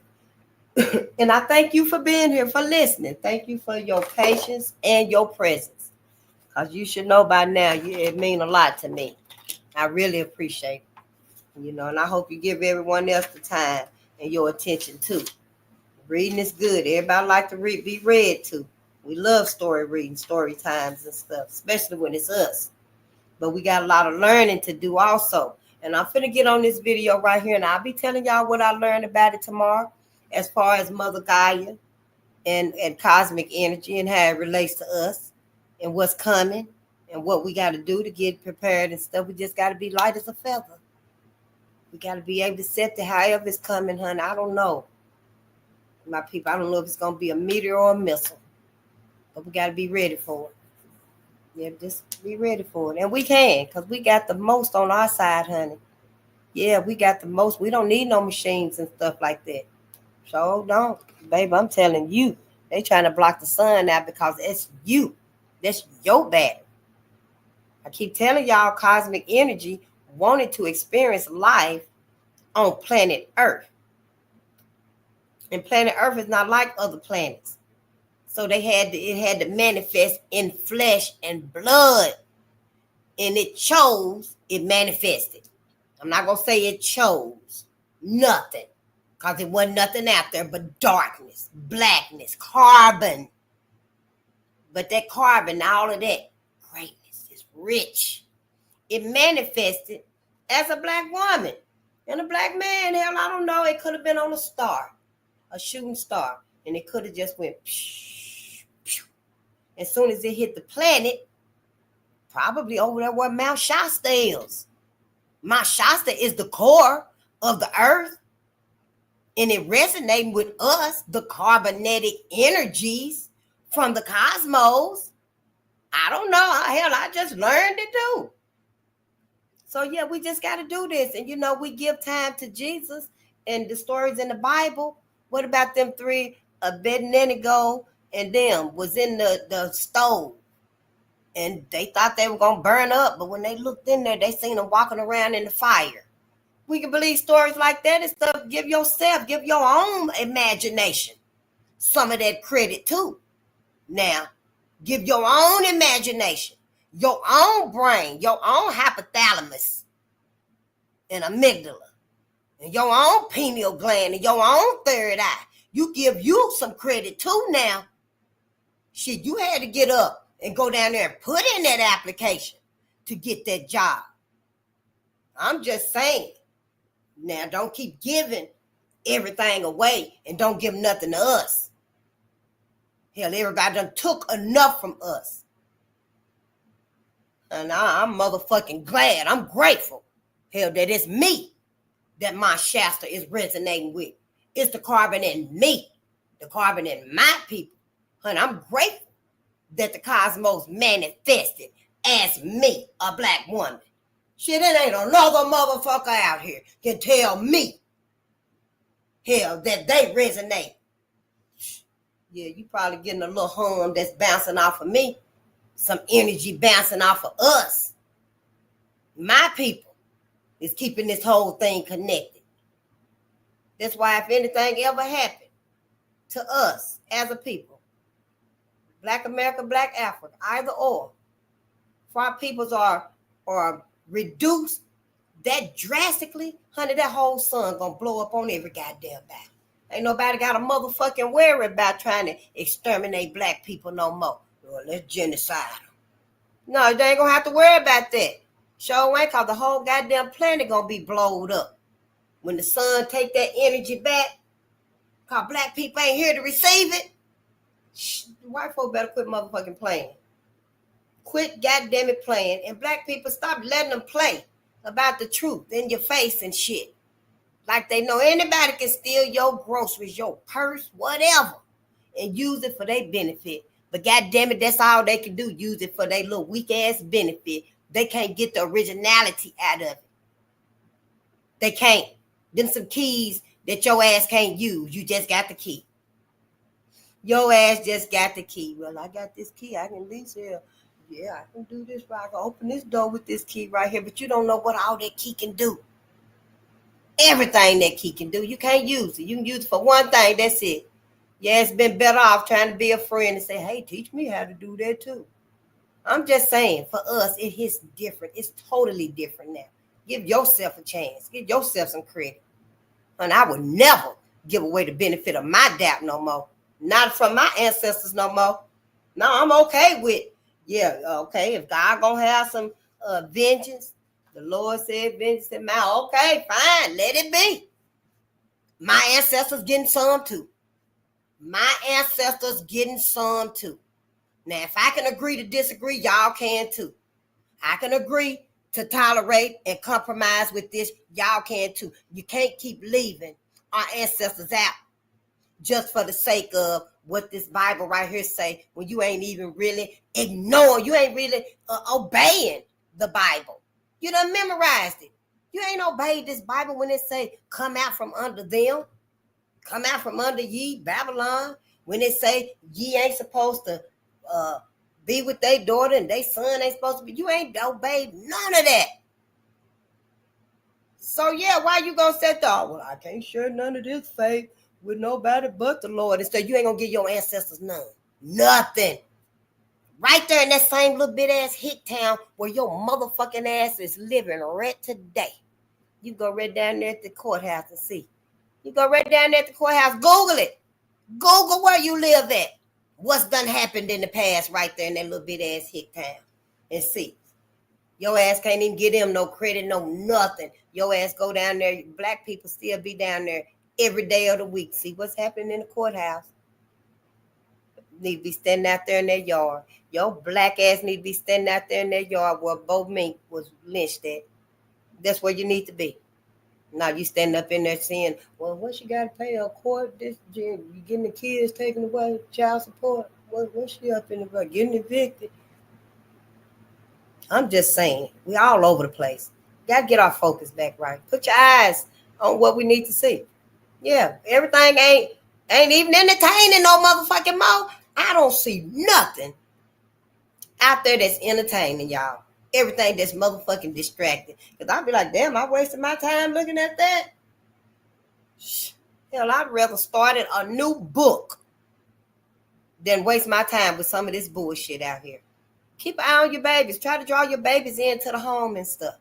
And I thank you for being here, for listening. Thank you for your patience and your presence. Because you should know by now, it means a lot to me. I really appreciate it. And I hope you give everyone else the time and your attention too. Reading is good. Everybody like to read, be read too. We love story reading, story times and stuff, especially when it's us. But we got a lot of learning to do also. And I'm finna get on this video right here, and I'll be telling y'all what I learned about it tomorrow as far as Mother Gaia and cosmic energy and how it relates to us and what's coming and what we got to do to get prepared and stuff. We just got to be light as a feather. We got to be able to accept it however it's coming, honey. I don't know. My people, I don't know if it's going to be a meteor or a missile. But we got to be ready for it. Yeah, just be ready for it. And we can, because we got the most on our side, honey. Yeah, we got the most. We don't need no machines and stuff like that. So don't. Baby, I'm telling you. They trying to block the sun out because it's you. That's your battle. I keep telling y'all cosmic energy wanted to experience life on planet Earth. And planet Earth is not like other planets. So it had to manifest in flesh and blood. And it chose, it manifested. I'm not going to say it chose nothing. Because it wasn't nothing out there but darkness, blackness, carbon. But that carbon, all of that greatness is rich. It manifested as a black woman and a black man. Hell, I don't know. It could have been on a star, a shooting star. And it could have just went psh, psh. As soon as it hit the planet, probably over there where Mount Shasta is. Mount Shasta is the core of the earth. And it resonating with us, the carbonatic energies from the cosmos. I don't know. Hell, I just learned it too. So, yeah, we just got to do this. And, we give time to Jesus and the stories in the Bible. What about them three, Abednego and them was in the stove. And they thought they were going to burn up. But when they looked in there, they seen them walking around in the fire. We can believe stories like that and stuff. Give your own imagination some of that credit too. Now, give your own imagination, your own brain, your own hypothalamus and amygdala, and your own pineal gland and your own third eye. You give you some credit too now. Shit, you had to get up and go down there and put in that application to get that job. I'm just saying. Now, don't keep giving everything away and don't give nothing to us. Hell, everybody done took enough from us. And I'm motherfucking glad. I'm grateful. Hell, that it's me that my Shasta is resonating with. It's the carbon in me. The carbon in my people. Honey, I'm grateful that the cosmos manifested as me, a black woman. Shit, it ain't another motherfucker out here can tell me, hell, that they resonate. Yeah, you probably getting a little hum that's bouncing off of me. Some energy bouncing off of us. My people is keeping this whole thing connected. That's why if anything ever happened to us as a people, Black America, Black Africa, either or. For our peoples are reduced that drastically, honey, that whole sun gonna blow up on every goddamn battle. Ain't nobody got a motherfucking worry about trying to exterminate black people no more. Well, let's genocide them. No, they ain't gonna have to worry about that. Sure ain't, cause the whole goddamn planet gonna be blowed up. When the sun take that energy back, cause black people ain't here to receive it. White folk better quit motherfucking playing. Quit goddamn it playing. And black people, stop letting them play about the truth in your face and shit. Like they know anybody can steal your groceries, your purse, whatever, and use it for their benefit. But goddamn it, that's all they can do. Use it for their little weak ass benefit. They can't get the originality out of it. They can't. Them some keys that your ass can't use. You just got the key. Your ass just got the key. Well, I got this key. I can at least here. Yeah, I can do this. I can open this door with this key right here. But you don't know what all that key can do. Everything that key can do, you can't use it. You can use it for one thing. That's it. Yeah, it's been better off trying to be a friend and say, hey, teach me how to do that too. I'm just saying, for us, it is different. It's totally different now. Give yourself a chance. Give yourself some credit. And I would never give away the benefit of my doubt no more. Not from my ancestors no more. No, I'm okay with, okay, if God gonna have some vengeance, the Lord said vengeance in my, okay, fine, let it be. My ancestors getting some too. My ancestors getting some too. Now, if I can agree to disagree, y'all can too. I can agree to tolerate and compromise with this, y'all can too. You can't keep leaving our ancestors out just for the sake of what this Bible right here say, when you ain't even really ignoring, you ain't really obeying the Bible. You done memorized it. You ain't obeyed this Bible when it say, come out from under them, come out from under ye, Babylon. When it say, ye ain't supposed to be with their daughter and their son ain't supposed to be, you ain't obeyed none of that. So yeah, why you gonna say that? Well, I can't share none of this faith with nobody but the Lord. And so you ain't gonna give your ancestors none. Nothing. Right there in that same little bit ass hick town where your motherfucking ass is living right today. You go right down there at the courthouse and see. You go right down there at the courthouse, Google it. Google where you live at. What's done happened in the past right there in that little bit ass hick town. And see. Your ass can't even get them no credit, no nothing. Your ass go down there. Black people still be down there every day of the week. See what's happening in the courthouse. Need to be standing out there in their yard. Your black ass need to be standing out there in their yard where Bo Mink was lynched at. That's where you need to be. Now you standing up in there saying, well, what you got to pay a court? This you getting the kids taken away, child support. What's she up in the getting evicted? I'm just saying, we all over the place. Got to get our focus back right. Put your eyes on what we need to see. Yeah, everything ain't even entertaining no motherfucking more. I don't see nothing out there that's entertaining, y'all. Everything that's motherfucking distracting. Because I'll be like, damn, I wasted my time looking at that. Hell, I'd rather start a new book than waste my time with some of this bullshit out here. Keep an eye on your babies. Try to draw your babies into the home and stuff.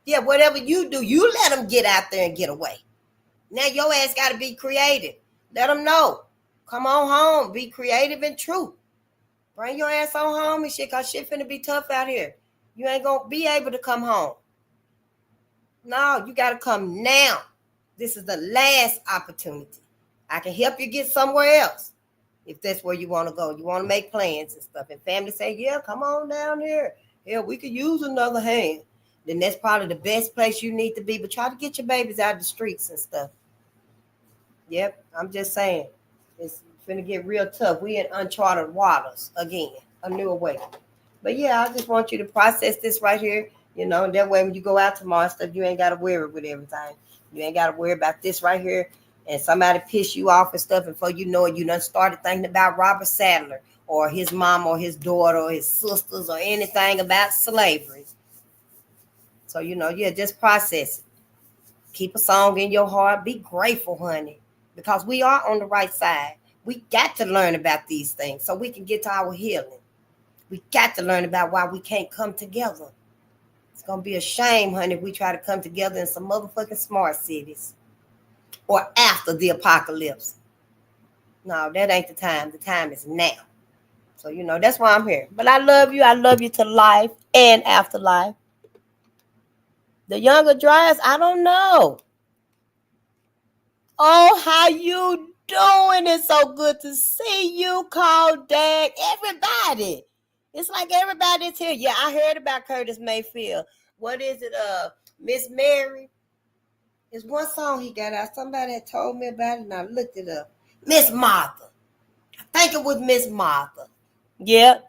Yeah, whatever you do, you let them get out there and get away. Now your ass got to be creative. Let them know. Come on home. Be creative and true. Bring your ass on home and shit, because shit finna be tough out here. You ain't going to be able to come home. No, you got to come now. This is the last opportunity. I can help you get somewhere else. If that's where you want to go. You want to make plans and stuff. And family say, yeah, come on down here. Yeah, we could use another hand. Then that's probably the best place you need to be. But try to get your babies out of the streets and stuff. Yep, I'm just saying. It's going to get real tough. We in uncharted waters again. A new awakening. But yeah, I just want you to process this right here. You know, that way when you go out tomorrow and stuff, you ain't got to worry with everything. You ain't got to worry about this right here. And somebody piss you off and stuff, and before you know it, you done started thinking about Robert Sadler or his mom or his daughter or his sisters or anything about slavery. So, just process it. Keep a song in your heart. Be grateful, honey, because we are on the right side. We got to learn about these things so we can get to our healing. We got to learn about why we can't come together. It's going to be a shame, honey, if we try to come together in some motherfucking smart cities or after the apocalypse. No, that ain't the time. The time is now. So, that's why I'm here. But I love you. I love you to life and afterlife. The younger dryers, I don't know. Oh, how you doing? It's so good to see you, Call Dag. Everybody. It's like everybody's here. Yeah, I heard about Curtis Mayfield. What is it? Miss Mary. It's one song he got out. Somebody had told me about it, and I looked it up. Miss Martha. I think it was Miss Martha. Yeah.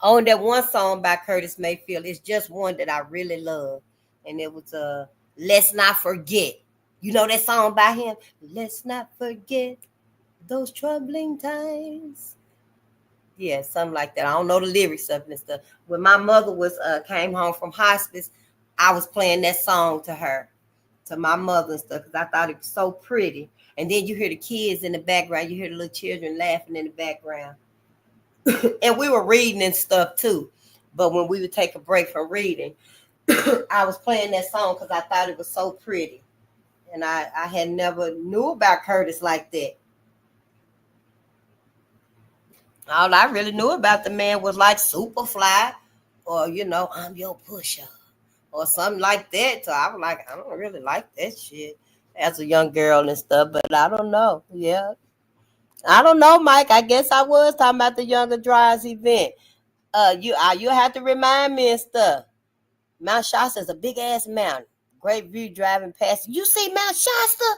On that one song by Curtis Mayfield. It's just one that I really love. And it was Let's Not Forget. You know that song by him? Let's not forget those troubling times. Yeah, something like that. I don't know the lyrics of it and stuff. When my mother came home from hospice, I was playing that song to her, to my mother and stuff, because I thought it was so pretty. And then you hear the kids in the background. You hear the little children laughing in the background. And we were reading and stuff too. But when we would take a break from reading, I was playing that song because I thought it was so pretty. And I had never knew about Curtis like that. All I really knew about the man was like Superfly or, I'm your pusher or something like that. So I was like, I don't really like that shit as a young girl and stuff, but I don't know. Yeah. I don't know, Mike. I guess I was talking about the Younger Dryers event. You have to remind me and stuff. Mount Shasta is a big ass mountain. Great view driving past. You see Mount Shasta?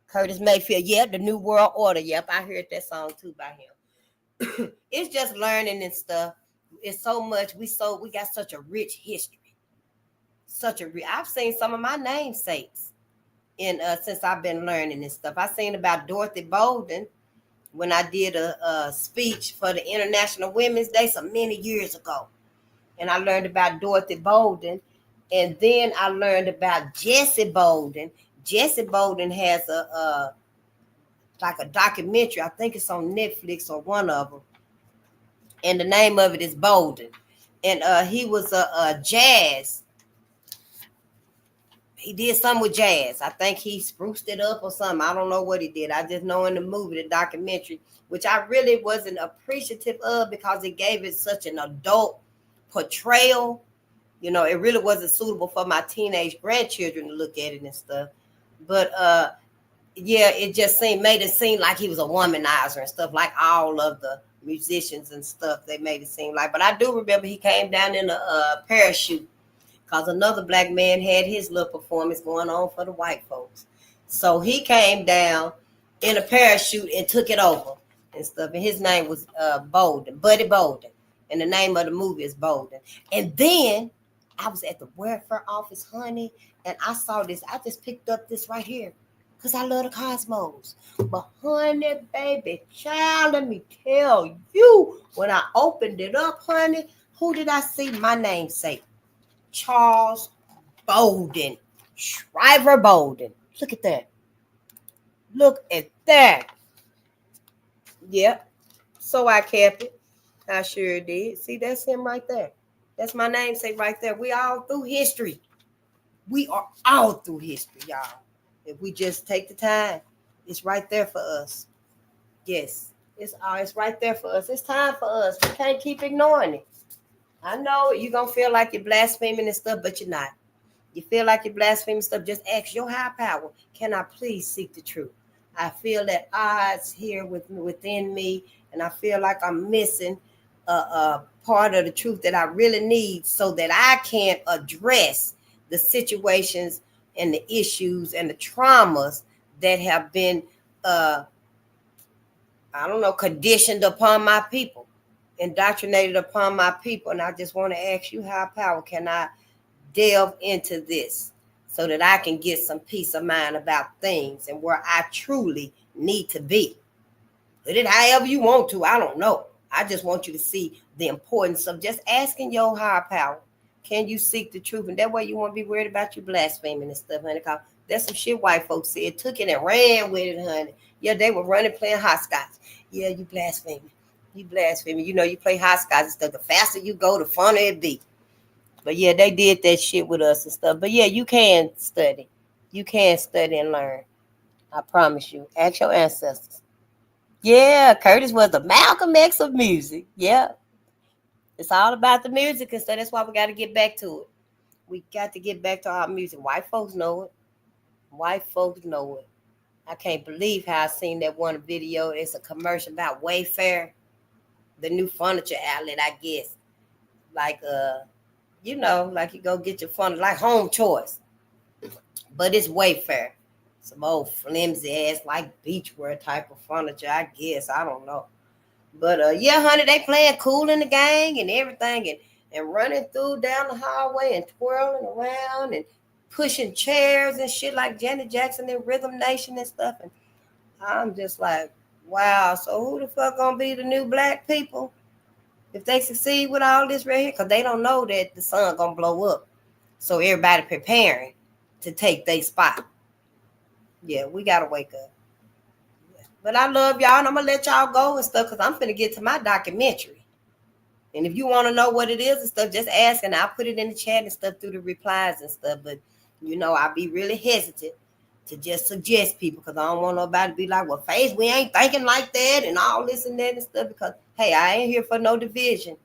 Curtis Mayfield. Yep, the New World Order. Yep, I heard that song too by him. It's just learning and stuff. It's so much. We got such a rich history. I've seen some of my namesakes since I've been learning this stuff. I seen about Dorothy Bolden when I did a speech for the International Women's Day some many years ago. And I learned about Dorothy Bolden. And then I learned about Jesse Bolden. Jesse Bolden has like a documentary. I think it's on Netflix or one of them. And the name of it is Bolden. And he was a jazz. He did something with jazz. I think he spruced it up or something. I don't know what he did. I just know in the movie, the documentary, which I really wasn't appreciative of because it gave it such an adult portrayal. It really wasn't suitable for my teenage grandchildren to look at it and stuff. But yeah, it just made it seem like he was a womanizer and stuff, like all of the musicians and stuff. They made it seem like. But I do remember he came down in a parachute because another black man had his little performance going on for the white folks. So he came down in a parachute and took it over and stuff. And his name was Bolden, Buddy Bolden. And the name of the movie is Bolden. And then I was at the welfare office, honey, and I saw this. I just picked up this right here because I love the Cosmos. But honey, baby, child, let me tell you, when I opened it up, honey, who did I see? My namesake, Charles Bolden, Shriver Bolden. Look at that. Look at that. Yep. So I kept it. I sure did. See, that's him right there. That's my namesake right there. We all through history. We are all through history, y'all. If we just take the time, it's right there for us. Yes, it's right there for us. It's time for us. We can't keep ignoring it. I know you're going to feel like you're blaspheming and stuff, but you're not. You feel like you're blaspheming stuff, just ask your high power, can I please seek the truth? I feel that odds here within me, and I feel like I'm missing a part of the truth that I really need so that I can address the situations and the issues and the traumas that have been, conditioned upon my people, indoctrinated upon my people. And I just want to ask you, high power, can I delve into this so that I can get some peace of mind about things and where I truly need to be? Put it however you want to. I don't know. I just want you to see the importance of just asking your higher power, Can you seek the truth? And that way you won't be worried about you blaspheming and stuff, honey. Cause that's some shit white folks said. Took it and ran with it, honey. Yeah, they were running playing hopscotch. Yeah, you blaspheming. You blaspheming. You know, you play hopscotch and stuff. The faster you go, the funner it be. But yeah, they did that shit with us and stuff. But yeah, you can study. You can study and learn. I promise you. Ask your ancestors. Yeah, Curtis was the Malcolm X of music. Yeah. It's all about the music and stuff. That's why we got to get back to it. We got to get back to our music. White folks know it. White folks know it. I can't believe how I seen that one video. It's a commercial about Wayfair, the new furniture outlet, I guess. Like you know, like you go get your furniture, like Home Choice. But it's Wayfair. Some old flimsy ass like beachwear type of furniture, I guess. I don't know. But yeah, honey, they playing Cool in the Gang and everything and running through down the hallway and twirling around and pushing chairs and shit like Janet Jackson and Rhythm Nation and stuff. And I'm just like, wow, so who the fuck gonna be the new black people if they succeed with all this right here? Because they don't know that the sun gonna blow up. So everybody preparing to take their spot. Yeah, we gotta wake up. But I love y'all and I'm gonna let y'all go and stuff because I'm finna get to my documentary. And if you want to know what it is and stuff, just ask and I'll put it in the chat and stuff through the replies and stuff. But you know, I'll be really hesitant to just suggest people because I don't want nobody to be like, well, Faith, we ain't thinking like that and all this and that and stuff. Because hey, I ain't here for no division.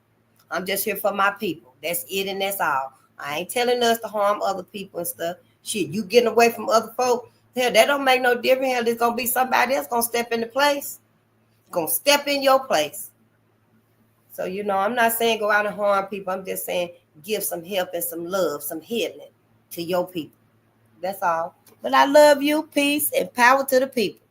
I'm just here for my people. That's it and that's all. I ain't telling us to harm other people and stuff. Shit, you getting away from other folk. Hell, that don't make no difference. Hell, there's gonna be somebody else gonna step into place. Gonna step in your place. So, you know, I'm not saying go out and harm people. I'm just saying give some help and some love, some healing to your people. That's all. But I love you. Peace and power to the people.